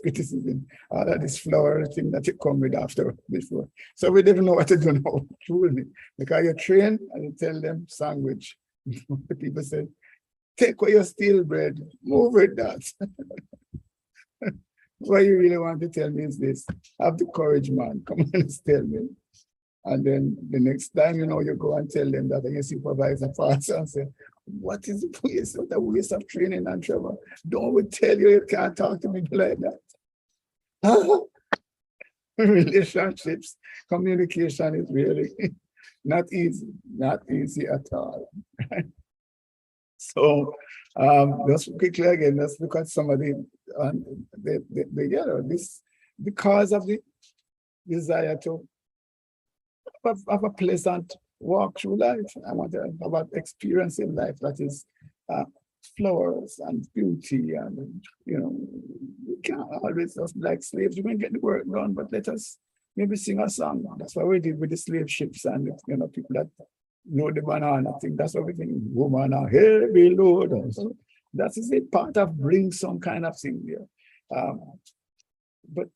criticism, all of this flower thing that you come with after before. So we didn't know what to do now, truly. Because you train and you tell them sandwich. The people say, take away your steel bread, move with that. What you really want to tell me is this: have the courage, man. Come on and tell me. And then the next time, you go and tell them that your supervisor passes and say, what is the waste? What a waste of training and Trevor. Don't we tell you can't talk to me like that? Relationships, communication is really not easy at all. So just quickly again, let's look at some of this because of the desire to have a pleasant walk through life. I want to have about experiencing life that is flowers and beauty, and we can't always just like slaves. We can get the work done, but let us maybe sing a song. That's what we did with the slave ships and people that know the banana thing. That's what we think. Woman, a heavy load. So that is a part of bring some kind of thing there. But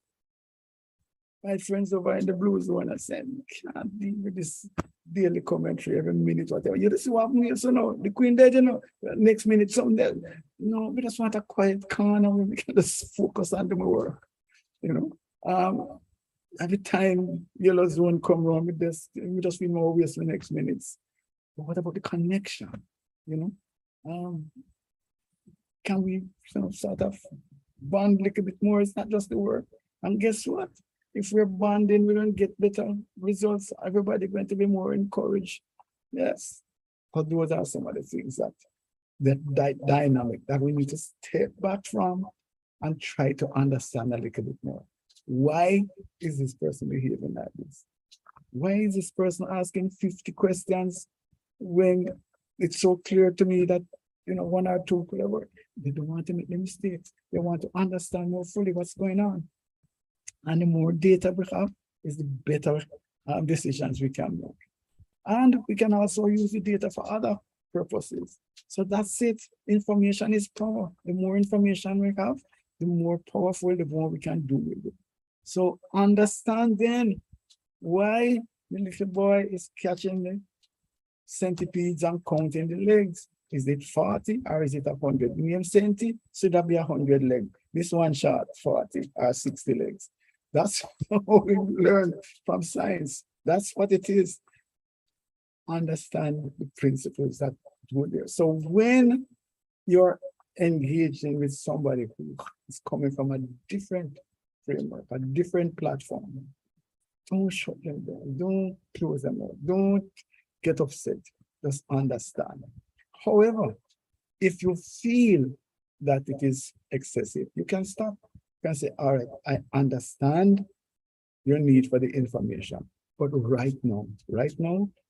My friends over in the blue zone are saying, can't deal with this daily commentary every minute, whatever. You just want me, so no, the queen dead, you know, next minute, something else. No, we just want a quiet corner where we can just focus on the work, you know. Every time yellow zone come around with this, we just feel more waste the next minutes. But what about the connection? You know, can we sort of bond a little bit more? It's not just the work. And guess what? If we're bonding, we don't get better results. Everybody going to be more encouraged. Yes. But those are some of the things that dynamic that we need to step back from and try to understand a little bit more. Why is this person behaving like this? Why is this person asking 50 questions when it's so clear to me that, you know, one or two could have worked? They don't want to make the mistakes. They want to understand more fully what's going on. And the more data we have, is the better decisions we can make. And we can also use the data for other purposes. So that's it. Information is power. The more information we have, the more powerful, the more we can do with it. So understand then why the little boy is catching the centipedes and counting the legs. Is it 40 or is it 100? Name centi, should that be 100 legs? This one shot 40 or 60 legs. That's how we learn from science. That's what it is. Understand the principles that go there. So when you're engaging with somebody who is coming from a different framework, a different platform, don't shut them down, don't close them out, don't get upset, just understand. However, if you feel that it is excessive, you can stop. You can say, all right, I understand your need for the information, but right now,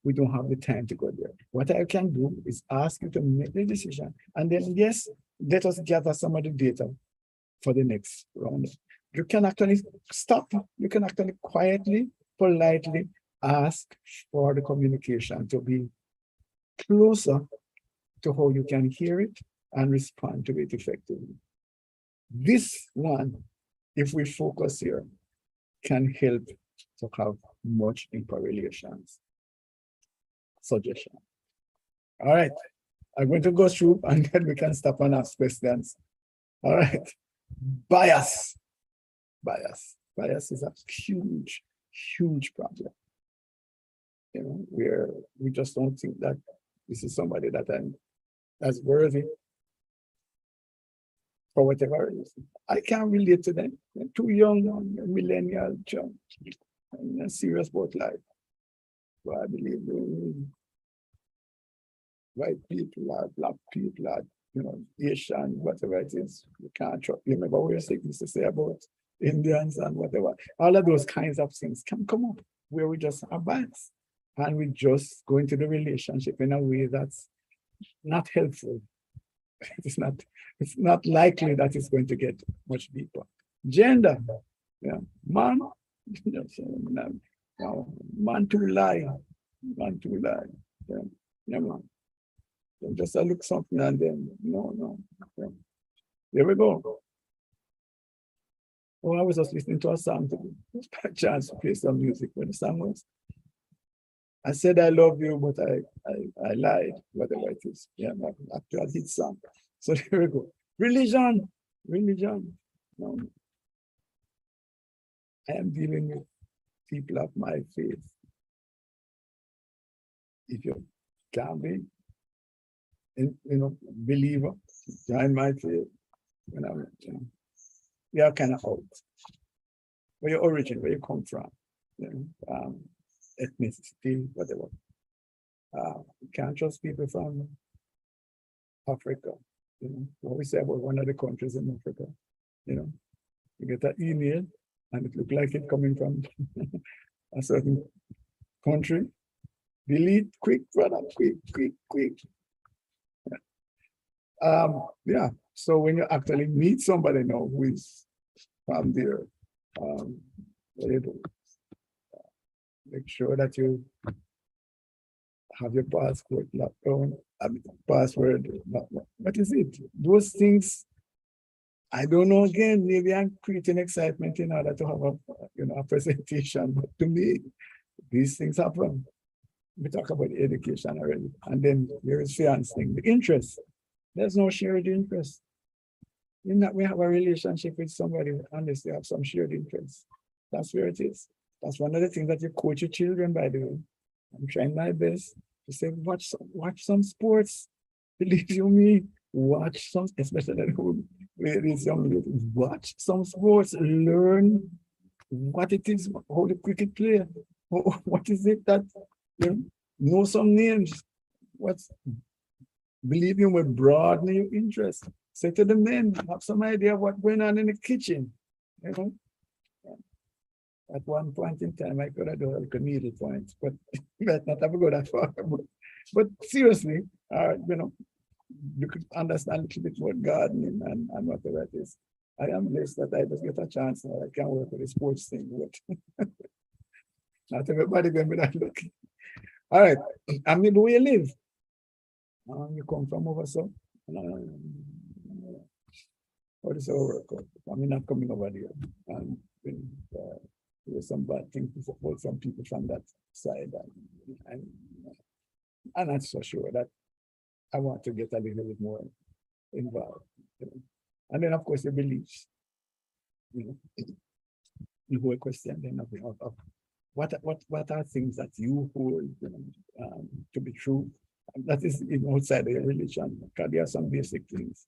we don't have the time to go there. What I can do is ask you to make the decision, and then yes, let us gather some of the data for the next round. You can actually stop. You can actually quietly, politely ask for the communication to be closer to how you can hear it and respond to it effectively. This one, if we focus here, can help to have much deeper relations. Suggestion. All right, I'm going to go through and then we can stop and ask questions. All right, bias. Bias is a huge, huge problem. You know, we just don't think that this is somebody that's worthy for whatever reason. I can't relate to them. They're too young, millennial, and serious about life. But I believe white people are, black people are, you know, Asian, whatever it is. You can't trust. You remember what we used to say about Indians and whatever. All of those kinds of things can come up where we just are biased. And we just go into the relationship in a way that's not helpful. It's not likely that it's going to get much deeper. Gender, yeah, man, man to lie, yeah, man. Just I look something and then no. Yeah. Here we go. Oh, I was just listening to a song today. Just by chance to play some music when the song was. I said I love you, but I lied, whatever it is. Yeah, actual hit song. So here we go. Religion. No. I am dealing with people of my faith. If you can be, believer, join my faith. We are kind of out. Where your origin, where you come from, ethnicity, whatever. You can't trust people from Africa. What we say about one of the countries in Africa. You get an email and it looks like it coming from a certain country. Delete quick, brother, quick. Yeah. So when you actually meet somebody now who is from there, make sure that you have your passport locked down, password. What is it? Those things, I don't know. Again, maybe I'm creating excitement in order to have a presentation, but to me, these things happen. We talk about education already, and then there is fiance thing, the interest. There's no shared interest. We have a relationship with somebody unless they have some shared interest. That's where it is. That's one of the things that you coach your children, by the way. I'm trying my best to say, watch some sports. Believe you me, watch some, especially these young ladies, watch some sports, learn what it is, how the cricket play, what is it that, know some names. Believe you will broaden your interest. Say to the men, have some idea of what's going on in the kitchen. At one point in time, I could have done like a needle point, but might not have go that far. But seriously, you could understand a little bit what gardening and whatever it is. I am blessed that I just get a chance now. I can work with the sports thing, but not everybody going to be that lucky. All right, I mean, where you live? You come from over so. What is our work? I'm not coming over there. And there's some bad things about some people from that side. And I'm not so sure that I want to get a little bit more involved. And then, of course, the beliefs. The whole question then of what are things that you hold to be true. That is even outside of your religion, because there are some basic things.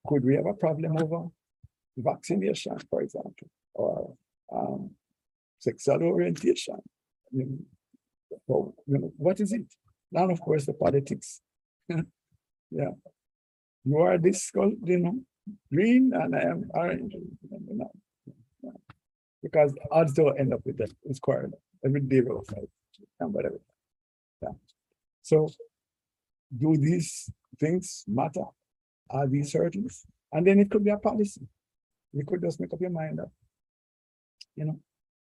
Could we have a problem over vaccination, for example, or sexual orientation? What is it? Now, of course, the politics. Yeah, you are this color, green, and I am orange. Because odds don't end up with that. It's quarrel every day we'll fight and whatever. Yeah. So, do these things matter? Are these hurdles? And then it could be a policy. You could just make up your mind that,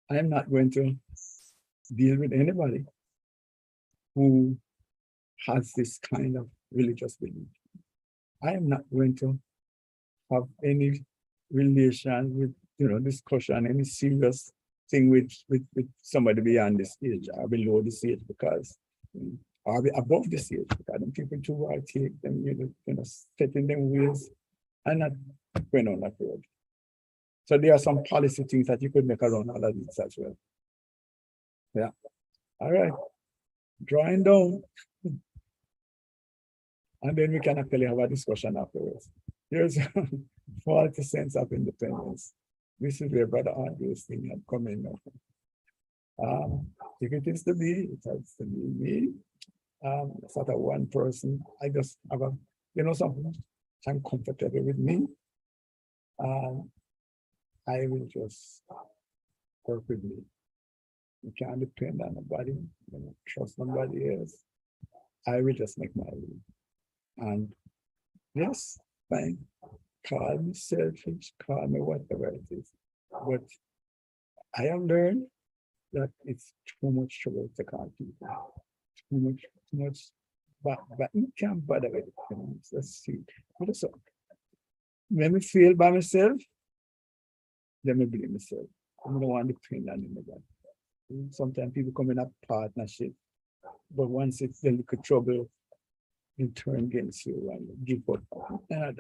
I am not going to deal with anybody who has this kind of religious belief. I am not going to have any relation with, discussion, any serious thing with somebody beyond this age or below this age, because or above this age, because them people too I take them, setting them ways and not going on that road. So there are some policy things that you could make around all of this as well. Yeah. All right. Drawing down. And then we can actually have a discussion afterwards. Here's a faulty sense of independence. This is where Brother Andrew's thing had come in. If it is to be, it has to be me. It's not a one person. I just have something. I'm comfortable with me. I will just work with me. You can't depend on nobody. Trust nobody else. I will just make my way. And yes, fine. Call me selfish, call me whatever it is. But I have learned that it's too much trouble to call people. Too much, but you can't bother with it. Let's see. So, when me feel by myself, let me blame myself. I don't want to depend on anybody. Sometimes people come in a partnership, but once it's a little trouble, you turn against you and give up. And I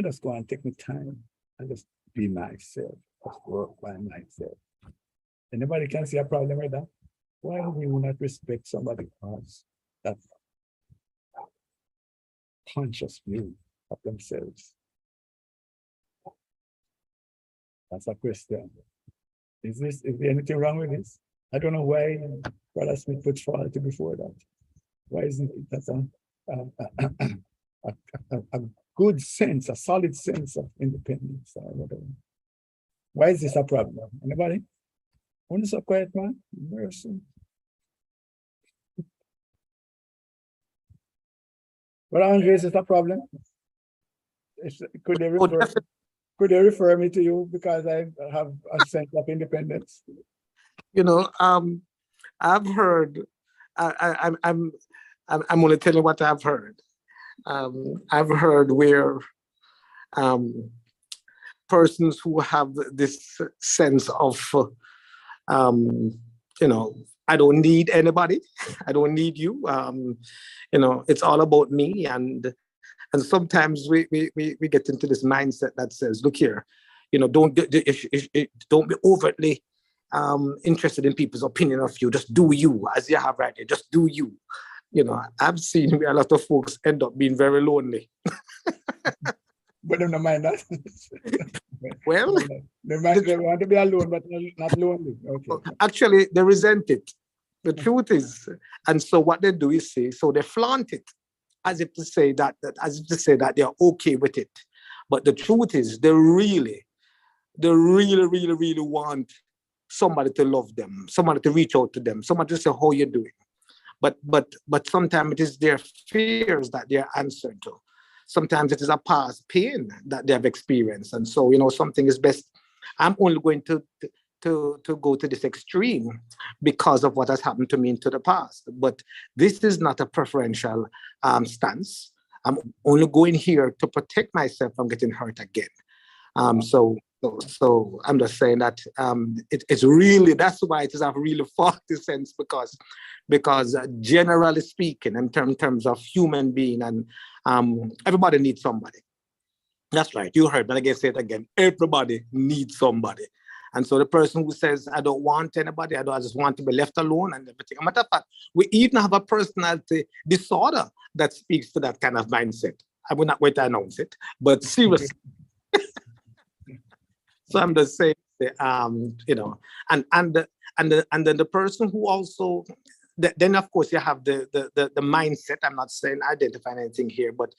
just go and take my time and just be myself, just work by myself. Anybody can see a problem with that? Why do we not respect somebody else that conscious view of themselves? That's a question. Is there anything wrong with this? I don't know why Brother Smith puts faulty before that. Why isn't it that's a good sense, a solid sense of independence or whatever? Why is this a problem? Anybody? Only so quiet, man. Mercy. Well, Andre, is it a problem? Could they refer me to you because I have a sense of independence? I've heard. I'm only telling what I've heard. I've heard where persons who have this sense of, I don't need anybody. I don't need you. It's all about me. And sometimes we get into this mindset that says, look here, don't be overtly interested in people's opinion of you. Just do you, as you have right here. Just do you. I've seen where a lot of folks end up being very lonely. But they don't mind that. Well, they want to be alone, but not lonely. Okay. Actually, they resent it. The truth is, and so what they do is so they flaunt it, as if to say that they're okay with it. But the truth is, they really want somebody to love them, somebody to reach out to them, somebody to say, how you doing? But sometimes it is their fears that they're answered to. Sometimes it is a past pain that they have experienced. And so, something is best. I'm only going to go to this extreme because of what has happened to me into the past. But this is not a preferential stance. I'm only going here to protect myself from getting hurt again. So I'm just saying that it's really, that's why it is a really faulty sense, because generally speaking, in terms of human being, and everybody needs somebody. That's right. You heard, but I can say it again. Everybody needs somebody. And so the person who says, I don't want anybody, I just want to be left alone and everything. As a matter of fact, we even have a personality disorder that speaks to that kind of mindset. I will not wait to announce it, but seriously. So I'm just saying, and then the person who also, then of course you have the mindset. I'm not saying identifying anything here, but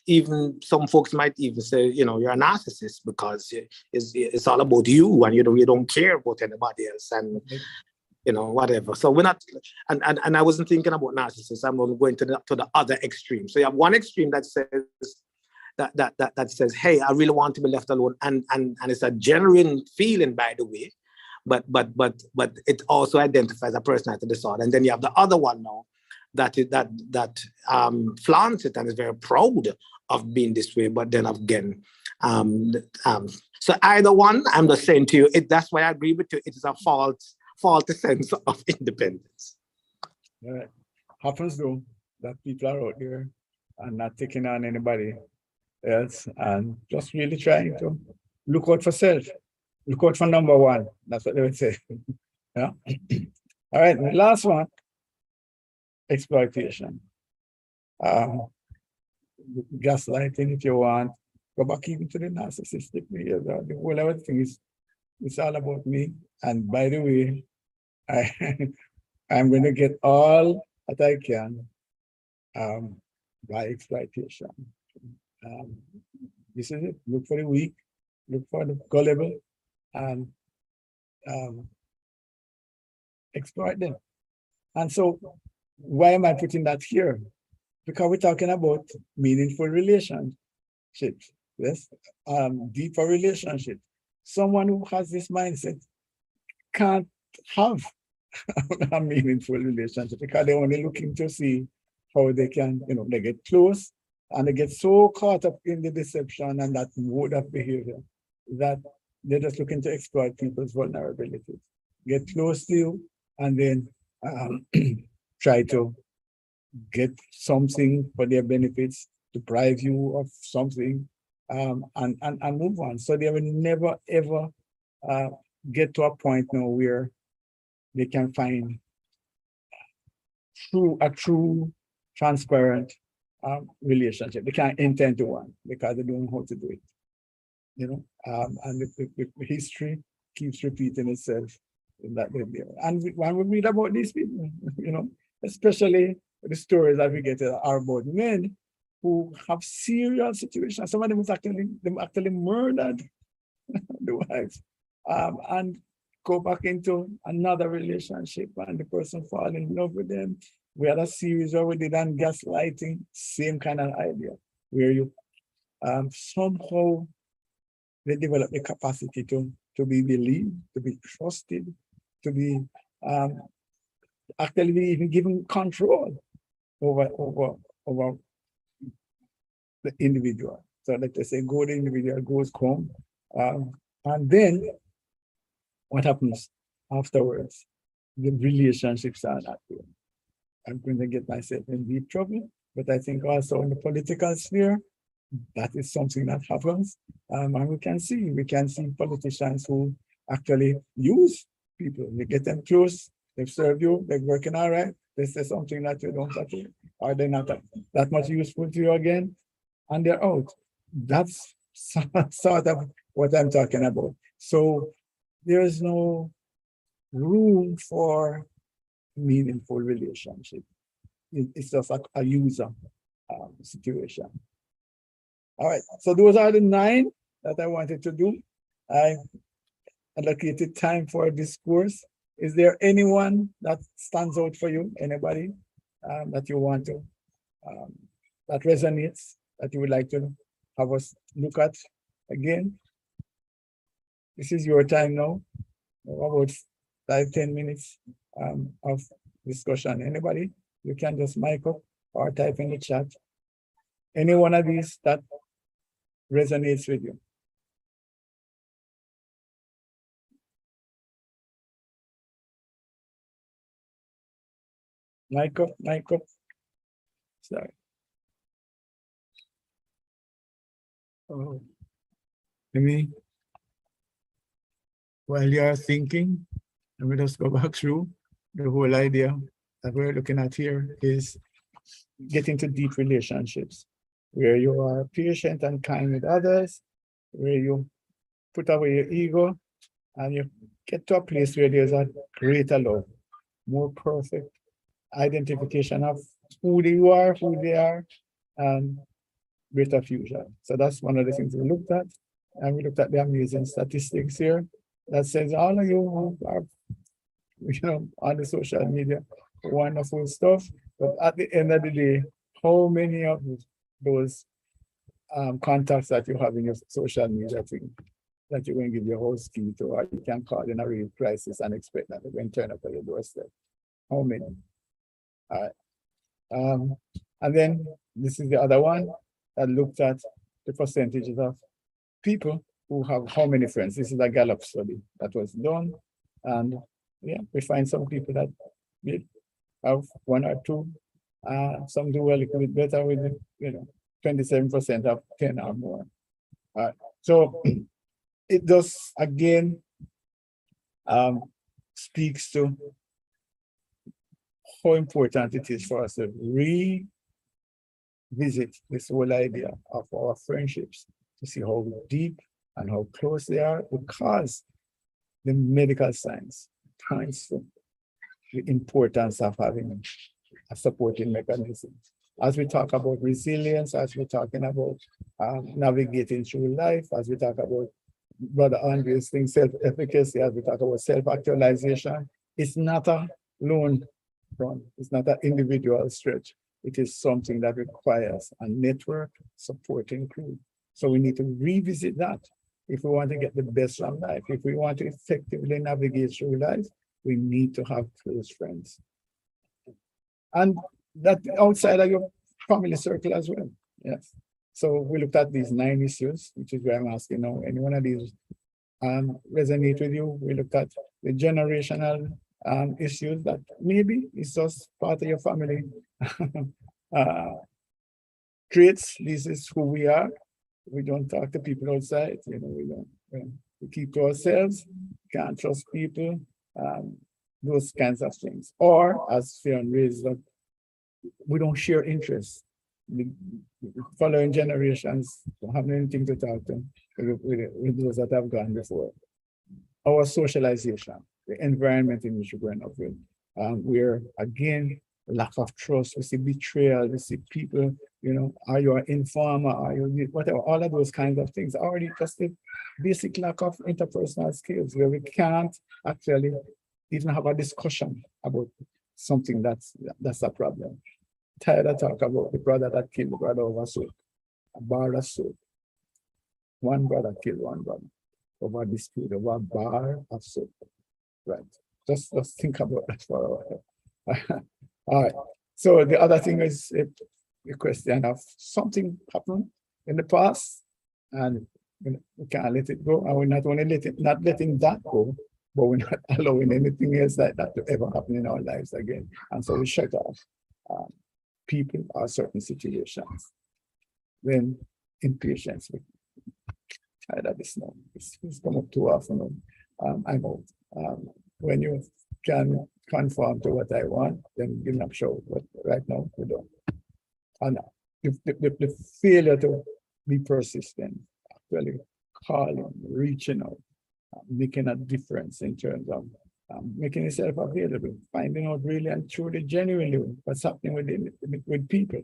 even some folks might even say, you're a narcissist because it's all about you, and you don't care about anybody else, and whatever. So we're not, and I wasn't thinking about narcissists. I'm going to the other extreme. So you have one extreme that says that says, hey, I really want to be left alone, and it's a genuine feeling, by the way. But it also identifies a personality disorder. And then you have the other one now that flaunts it and is very proud of being this way. But then again, so either one, I'm just saying to you, that's why I agree with you. It is a faulty sense of independence. All right. Happens though that people are out there and not taking on anybody else and just really trying to look out for self. Look out for number one. That's what they would say. Yeah. All right. The last one, exploitation. Gaslighting, if you want. Go back even to the narcissistic behavior. The whole everything is, it's all about me. And by the way, I'm going to get all that I can by exploitation. This is it. Look for the weak, look for the gullible, and exploit them. And so why am I putting that here? Because we're talking about meaningful relationships, yes, deeper relationships. Someone who has this mindset can't have a meaningful relationship because they're only looking to see how they can, they get close and they get so caught up in the deception and that mode of behavior that they're just looking to exploit people's vulnerabilities, get close to you, and then try to get something for their benefits, deprive you of something, and move on. So they will never, ever get to a point now where they can find a true, transparent relationship. They can't enter into one because they don't know how to do it. And the history keeps repeating itself in that way. And when we read about these people, especially the stories that we get are about men who have serious situations. Some of them actually murdered the wives and go back into another relationship and the person fall in love with them. We had a series where we did on gaslighting, same kind of idea, where you somehow they develop the capacity to be believed, to be trusted, to be actually be even given control over the individual. So let us say, the individual goes home And then what happens afterwards? The relationships are not good. I'm going to get myself in deep trouble, but I think also in the political sphere, that is something that happens. And we can see politicians who actually use people. You get them close, they serve you, they're working all right, they say something that you don't agree, or they're not that much useful to you again, and they're out. That's sort of what I'm talking about. So there's no room for meaningful relationship. It's just a user situation. All right, so those are the 9 that I wanted to do. I allocated time for this course. Is there anyone that stands out for you? Anybody that you want to, that resonates, that you would like to have us look at again? This is your time now. About 5-10 minutes of discussion. Anybody? You can just mic up or type in the chat. Any one of these that resonates with you? Mic up, mic up. Sorry. Oh. While you are thinking, let me just go back through the whole idea that we're looking at here is getting to deep relationships where you are patient and kind with others, where you put away your ego and you get to a place where there's a greater love, more perfect identification of who you are, who they are, and greater fusion. So that's one of the things we looked at. And we looked at the amazing statistics here that says all of you who are, on the social media, wonderful stuff. But at the end of the day, how many of those contacts that you have in your social media thing that you're going to give your whole key to, or you can call in a real crisis and expect that they're going to turn up at your doorstep? How many? All right. And then this is the other one that looked at the percentages of people who have how many friends. This is a Gallup study that was done. And yeah, we find some people that have 1 or 2. Some do a little bit better with, 27% of 10 or more. So it does again speaks to how important it is for us to revisit this whole idea of our friendships to see how deep and how close they are, because the medical science points to the importance of having a supporting mechanism. As we talk about resilience, as we're talking about navigating through life, as we talk about Brother Andre's thing, self-efficacy, as we talk about self-actualization, it's not a lone run. It's not an individual stretch. It is something that requires a network supporting crew. So we need to revisit that if we want to get the best from life. If we want to effectively navigate through life, we need to have close friends. And that outside of your family circle as well. Yes. So we looked at these 9 issues, which is where I'm asking now, any one of these resonate with you? We looked at the generational issues that maybe it's just part of your family traits. This is who we are. We don't talk to people outside, we keep to ourselves, can't trust people, those kinds of things. Or as Fionn raised up, we don't share interests. The following generations don't have anything to talk to with those that have gone before. Our socialization, the environment in which we're growing up with, where again, lack of trust, we see betrayal, we see people, are you an informer, are you whatever, all of those kinds of things, already just the basic lack of interpersonal skills where we can't actually even have a discussion about something that's a problem. Tired of talk about the brother that killed the brother over soap, a bar of soap. One brother killed one brother over a dispute over a bar of soap. Right. Just think about that for a while. All right. So the other thing is the question of something happened in the past, and We can't let it go. And we're not only not letting that go, but we're not allowing anything else like that to ever happen in our lives again. And so we shut off people or certain situations. Then impatience, we tired of this now. It's come up too often. I'm out. When you can conform to what I want, then you're not sure. But right now, we don't. And the failure to be persistent, actually calling, reaching out, making a difference in terms of making yourself available, finding out really and truly, genuinely what's happening with people.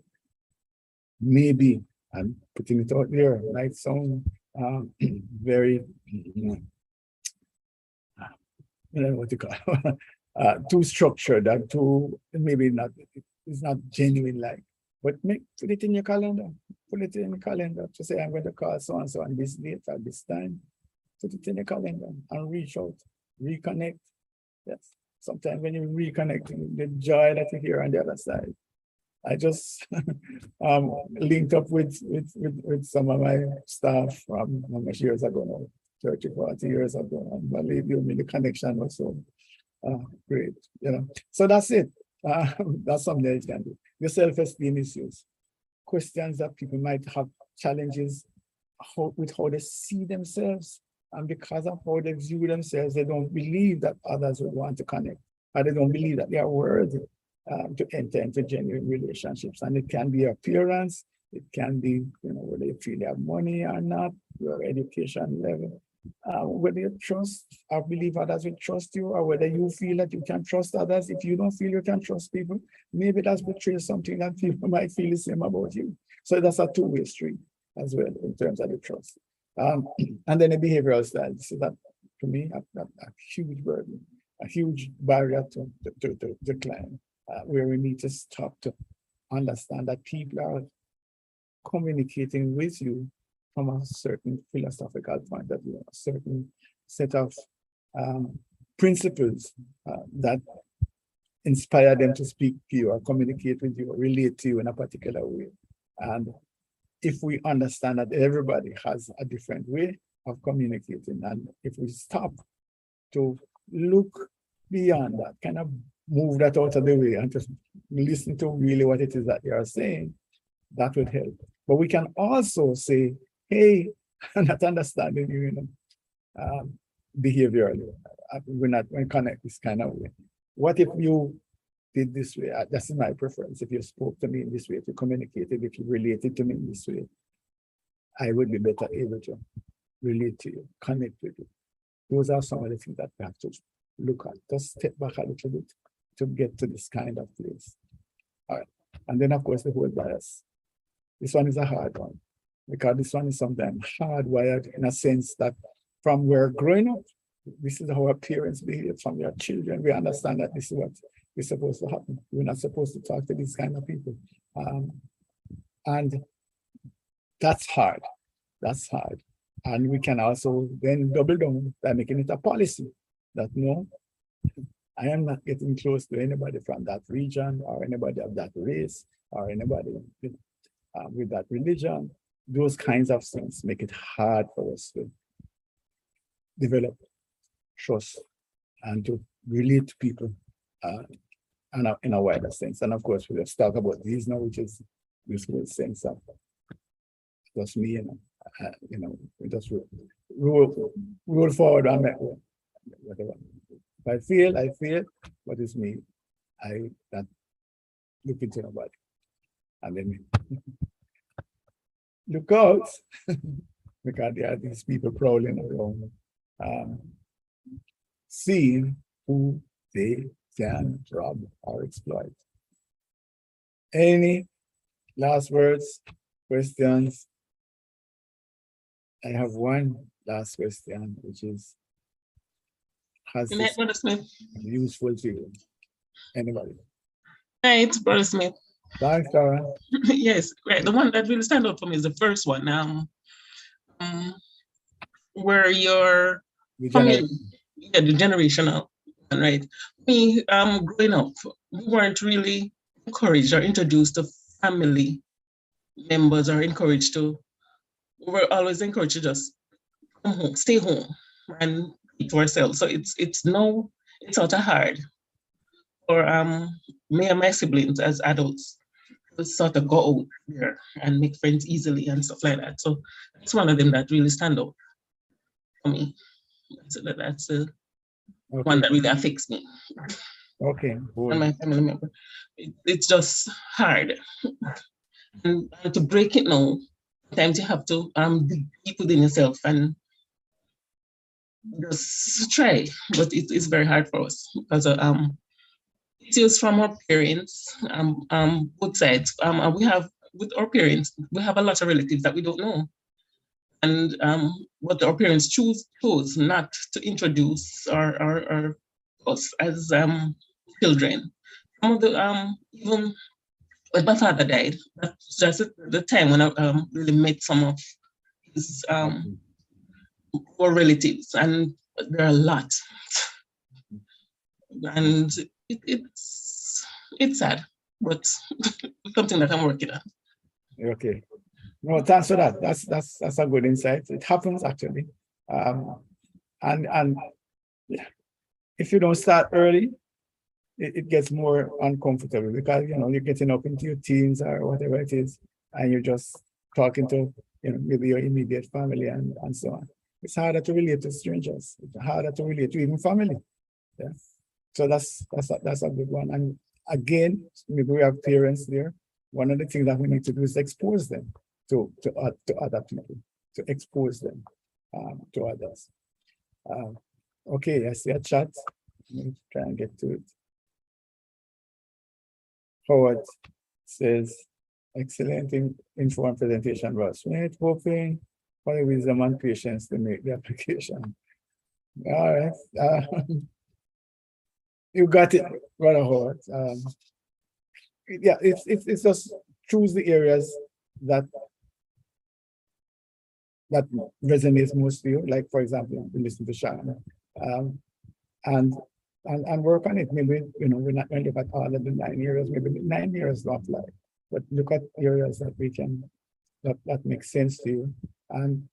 Maybe I'm putting it out there, might sound very, what you call too structured and too maybe not. It's not genuine like. But put it in your calendar. Put it in your calendar to say I'm going to call so and so on this date at this time. Put it in your calendar and reach out, reconnect. Yes. Sometimes when you reconnect, the joy that you hear on the other side. I just linked up with some of my staff from how much years ago now, 30, 40 years ago. And believe you me, the connection was so great. So that's it. That's something that you can do. Your self-esteem issues, questions that people might have challenges with how they see themselves, and because of how they view themselves, they don't believe that others would want to connect, or they don't believe that they are worthy to enter into genuine relationships. And it can be appearance, it can be whether you feel you have money or not, your education level, whether you trust or believe others will trust you, or whether you feel that you can trust others. If you don't feel you can trust people, maybe that's betrays something that people might feel the same about you. So that's a two-way street as well in terms of the trust. And then the behavioral style. So that, to me, a huge burden, a huge barrier to climb, where we need to stop to understand that people are communicating with you from a certain philosophical point of view, a certain set of principles that inspire them to speak to you or communicate with you or relate to you in a particular way. And if we understand that everybody has a different way of communicating, and if we stop to look beyond that, kind of move that out of the way and just listen to really what it is that they are saying, that would help. But we can also say, hey, I'm not understanding you, behaviorally. We're not going to connect this kind of way. What if you did this way? That's my preference. If you spoke to me in this way, if you communicated, if you related to me in this way, I would be better able to relate to you, connect with you. Those are some of the things that we have to look at. Just step back a little bit to get to this kind of place. All right. And then, of course, the whole bias. This one is a hard one, because this one is sometimes hardwired in a sense that from where growing up, this is how our parents behave from your children. We understand that this is what is supposed to happen. We're not supposed to talk to these kind of people. And that's hard. That's hard. And we can also then double down by making it a policy that no, I am not getting close to anybody from that region or anybody of that race or anybody with that religion. Those kinds of things make it hard for us to develop trust and to relate to people in a wider sense. And of course, we just talk about these now, which is this whole sense of just me, we just roll forward on that way. Whatever. If I feel, but it's me. I that look into nobody. And then look out, because there are these people prowling around, seeing who they can rob or exploit. Any last words, questions? I have one last question, which is, has this Brother Smith. useful to you? Anybody? Right, Brother Smith. Thanks, Karen. Yes, right. The one that really stand out for me is the first one. Where your family, the generational one, right? Me, growing up, we weren't really encouraged or introduced to family members or encouraged to. We were always encouraged to just come home, stay home and eat for ourselves. So it's sort of hard for me and my siblings as adults to sort of go out there and make friends easily and stuff like that. So that's one of them that really stand out for me. That's one Okay. that really affects me Okay. and Good. my family member. It's just hard. And to break it now, sometimes you have to dig deep within yourself and just try. But it's very hard for us because it's used from our parents, both sides. And we have with our parents, we have a lot of relatives that we don't know. And what our parents chose not to introduce or us as children. Some of the even when my father died, that's just the time when I really met some of his our relatives, and there are a lot, and it's sad, but something that I'm working on. Okay. No, thanks for that. That's a good insight. It happens actually. And if you don't start early, it gets more uncomfortable because you're getting up into your teens or whatever it is, and you're just talking to maybe your immediate family and so on. It's harder to relate to strangers. It's harder to relate to even family. Yeah. So that's a good one. And again, maybe we have parents there. One of the things that we need to do is expose them to other people, to expose them to others. Okay, I see a chat. Let me try and get to it. Howard says, excellent informed presentation, Ross. Right, hoping for the wisdom and patience to make the application. All right. You got it, Brother Howard. Yeah, it's just choose the areas that resonates most to you. Like, for example, you listen to Shana, and work on it. Maybe we're not going to look at all of the 9 areas. Maybe the 9 areas not like, but look at areas that we can that makes sense to you. And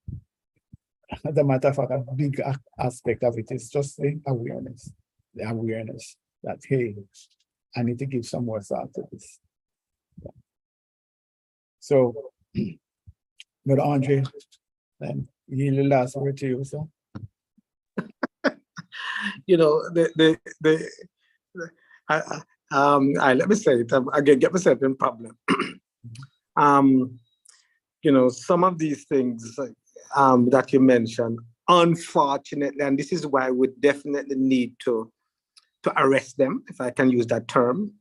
as a matter of fact, a big aspect of it is just the awareness. The awareness that, hey, I need to give some more thought to this. Yeah. So, but Andre, then the last word to you, sir. Let me say it again, get myself in problem. Some of these things that you mentioned, unfortunately, and this is why we definitely need to arrest them, if I can use that term,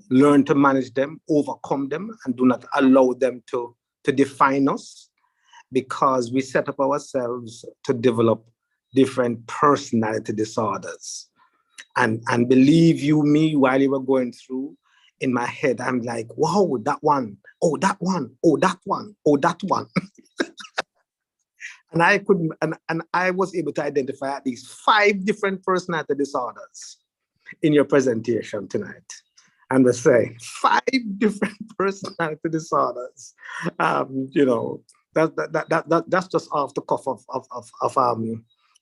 learn to manage them, overcome them, and do not allow them to define us, because we set up ourselves to develop different personality disorders. And believe you me, while you were going through, in my head, I'm like, wow, that one, oh, that one, oh, that one, oh, that one. And I could, and I was able to identify at least 5 different personality disorders in your presentation tonight. And we say 5 different personality disorders. That's just off the cuff of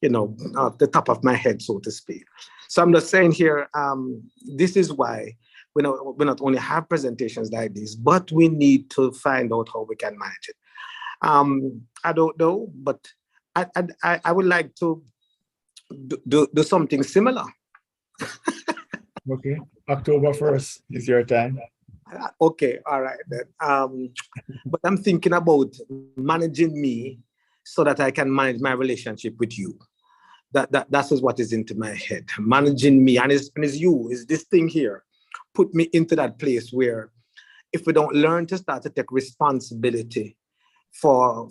the top of my head, so to speak. So I'm just saying here, this is why we not only have presentations like this, but we need to find out how we can manage it. I don't know, but I would like to do something similar. Okay, October 1st is your time. Okay, all right then. But I'm thinking about managing me so that I can manage my relationship with you. That is what is into my head. Managing me, and it's you, is this thing here. Put me into that place where if we don't learn to start to take responsibility for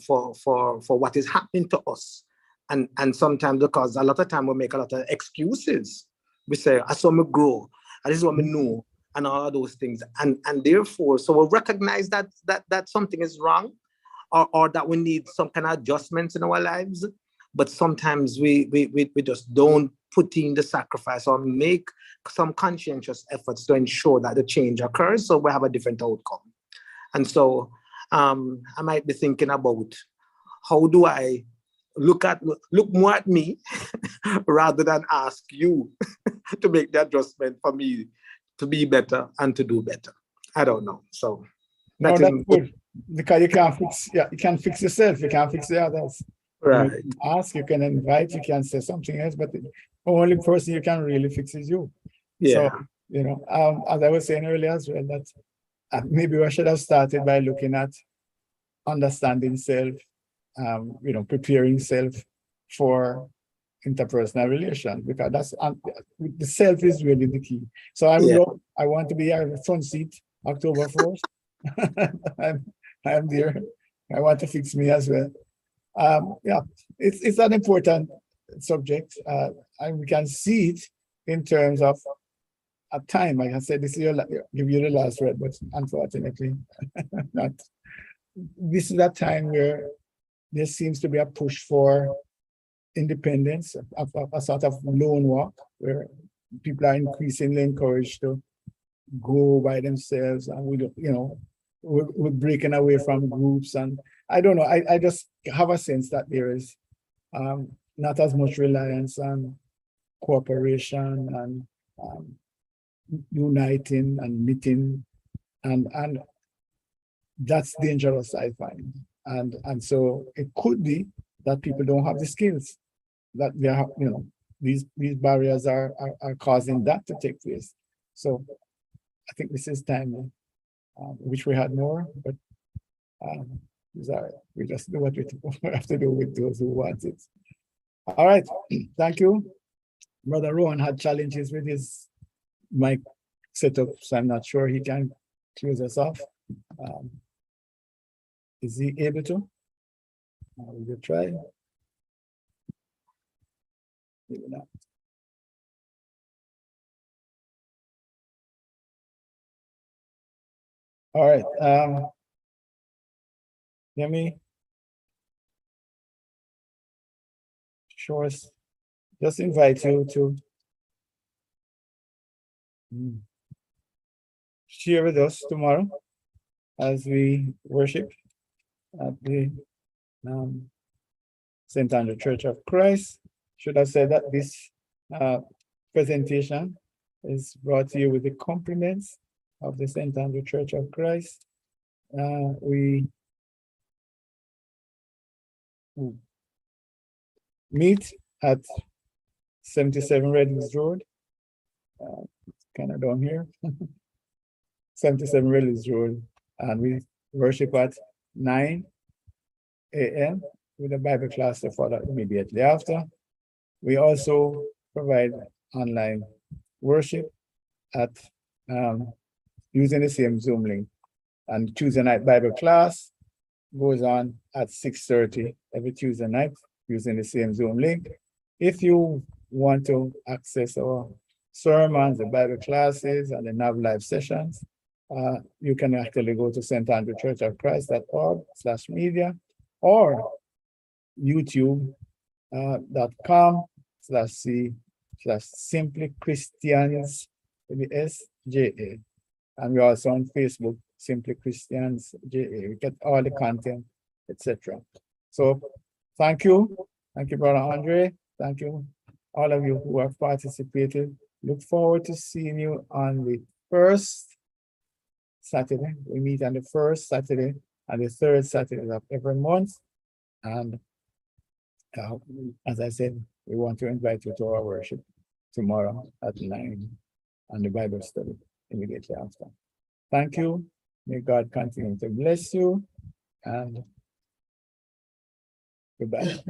what is happening to us, and sometimes, because a lot of time we make a lot of excuses. We say, I saw me grow, and this is what me know, and all those things. And therefore, so we recognize that something is wrong, or that we need some kind of adjustments in our lives. But sometimes we just don't put in the sacrifice or make some conscientious efforts to ensure that the change occurs, so we have a different outcome. And so I might be thinking about, how do I look more at me rather than ask you to make the adjustment for me to be better and to do better. I don't know. So No, that that's is good because you can't fix. Yeah, you can't fix yourself. You can't fix the others. You know, right. you can ask, you can invite, you can say something else, but the only person you can really fix is you. So, Yeah. as I was saying earlier as well, that maybe we should have started by looking at understanding self, preparing self for interpersonal relations, because that's the self is really the key. So Yeah. I want to be at the front seat October 4th. I'm there. I want to fix me as well. Yeah, it's an important subject, and we can see it in terms of a time. Like I said, this is give you the last word, but unfortunately, not. This is a time where there seems to be a push for independence, a sort of lone walk, where people are increasingly encouraged to go by themselves, and we're breaking away from groups. And I don't know, I just have a sense that there is not as much reliance on cooperation and uniting and knitting, and that's dangerous, I find. And so it could be that people don't have the skills, that they have, these barriers are causing that to take place. So I think this is timely. Wish we had more, but we just do what we have to do with those who want it. All right, thank you. Brother Rowan had challenges with his mic setup, so I'm not sure he can close us off. Is he able to? We will try. Maybe not. All right. Let me just invite you to share with us tomorrow as we worship at the St. Andrew Church of Christ. Should I say that this presentation is brought to you with the compliments of the St. Andrew Church of Christ. We meet at 77 Red Hills Road, kind of down here, 77 Red Hills Road, and we worship at 9 a.m. with a Bible class to follow immediately after. We also provide online worship at using the same Zoom link. And Tuesday night Bible class goes on at 6:30 every Tuesday night using the same Zoom link. If you want to access our sermons, the Bible classes, and the NAV live sessions, you can actually go to standrewchurchofchrist.org/media or youtube.com/c/simply-christians with the SJA. And we're also on Facebook, Simply Christians JA. We get all the content, etc. So thank you. Thank you, Brother Andre. Thank you, all of you who have participated. Look forward to seeing you on the first Saturday. We meet on the first Saturday and the third Saturday of every month. And as I said, we want to invite you to our worship tomorrow at 9 and the Bible study immediately after. Thank you. May God continue to bless you, and goodbye.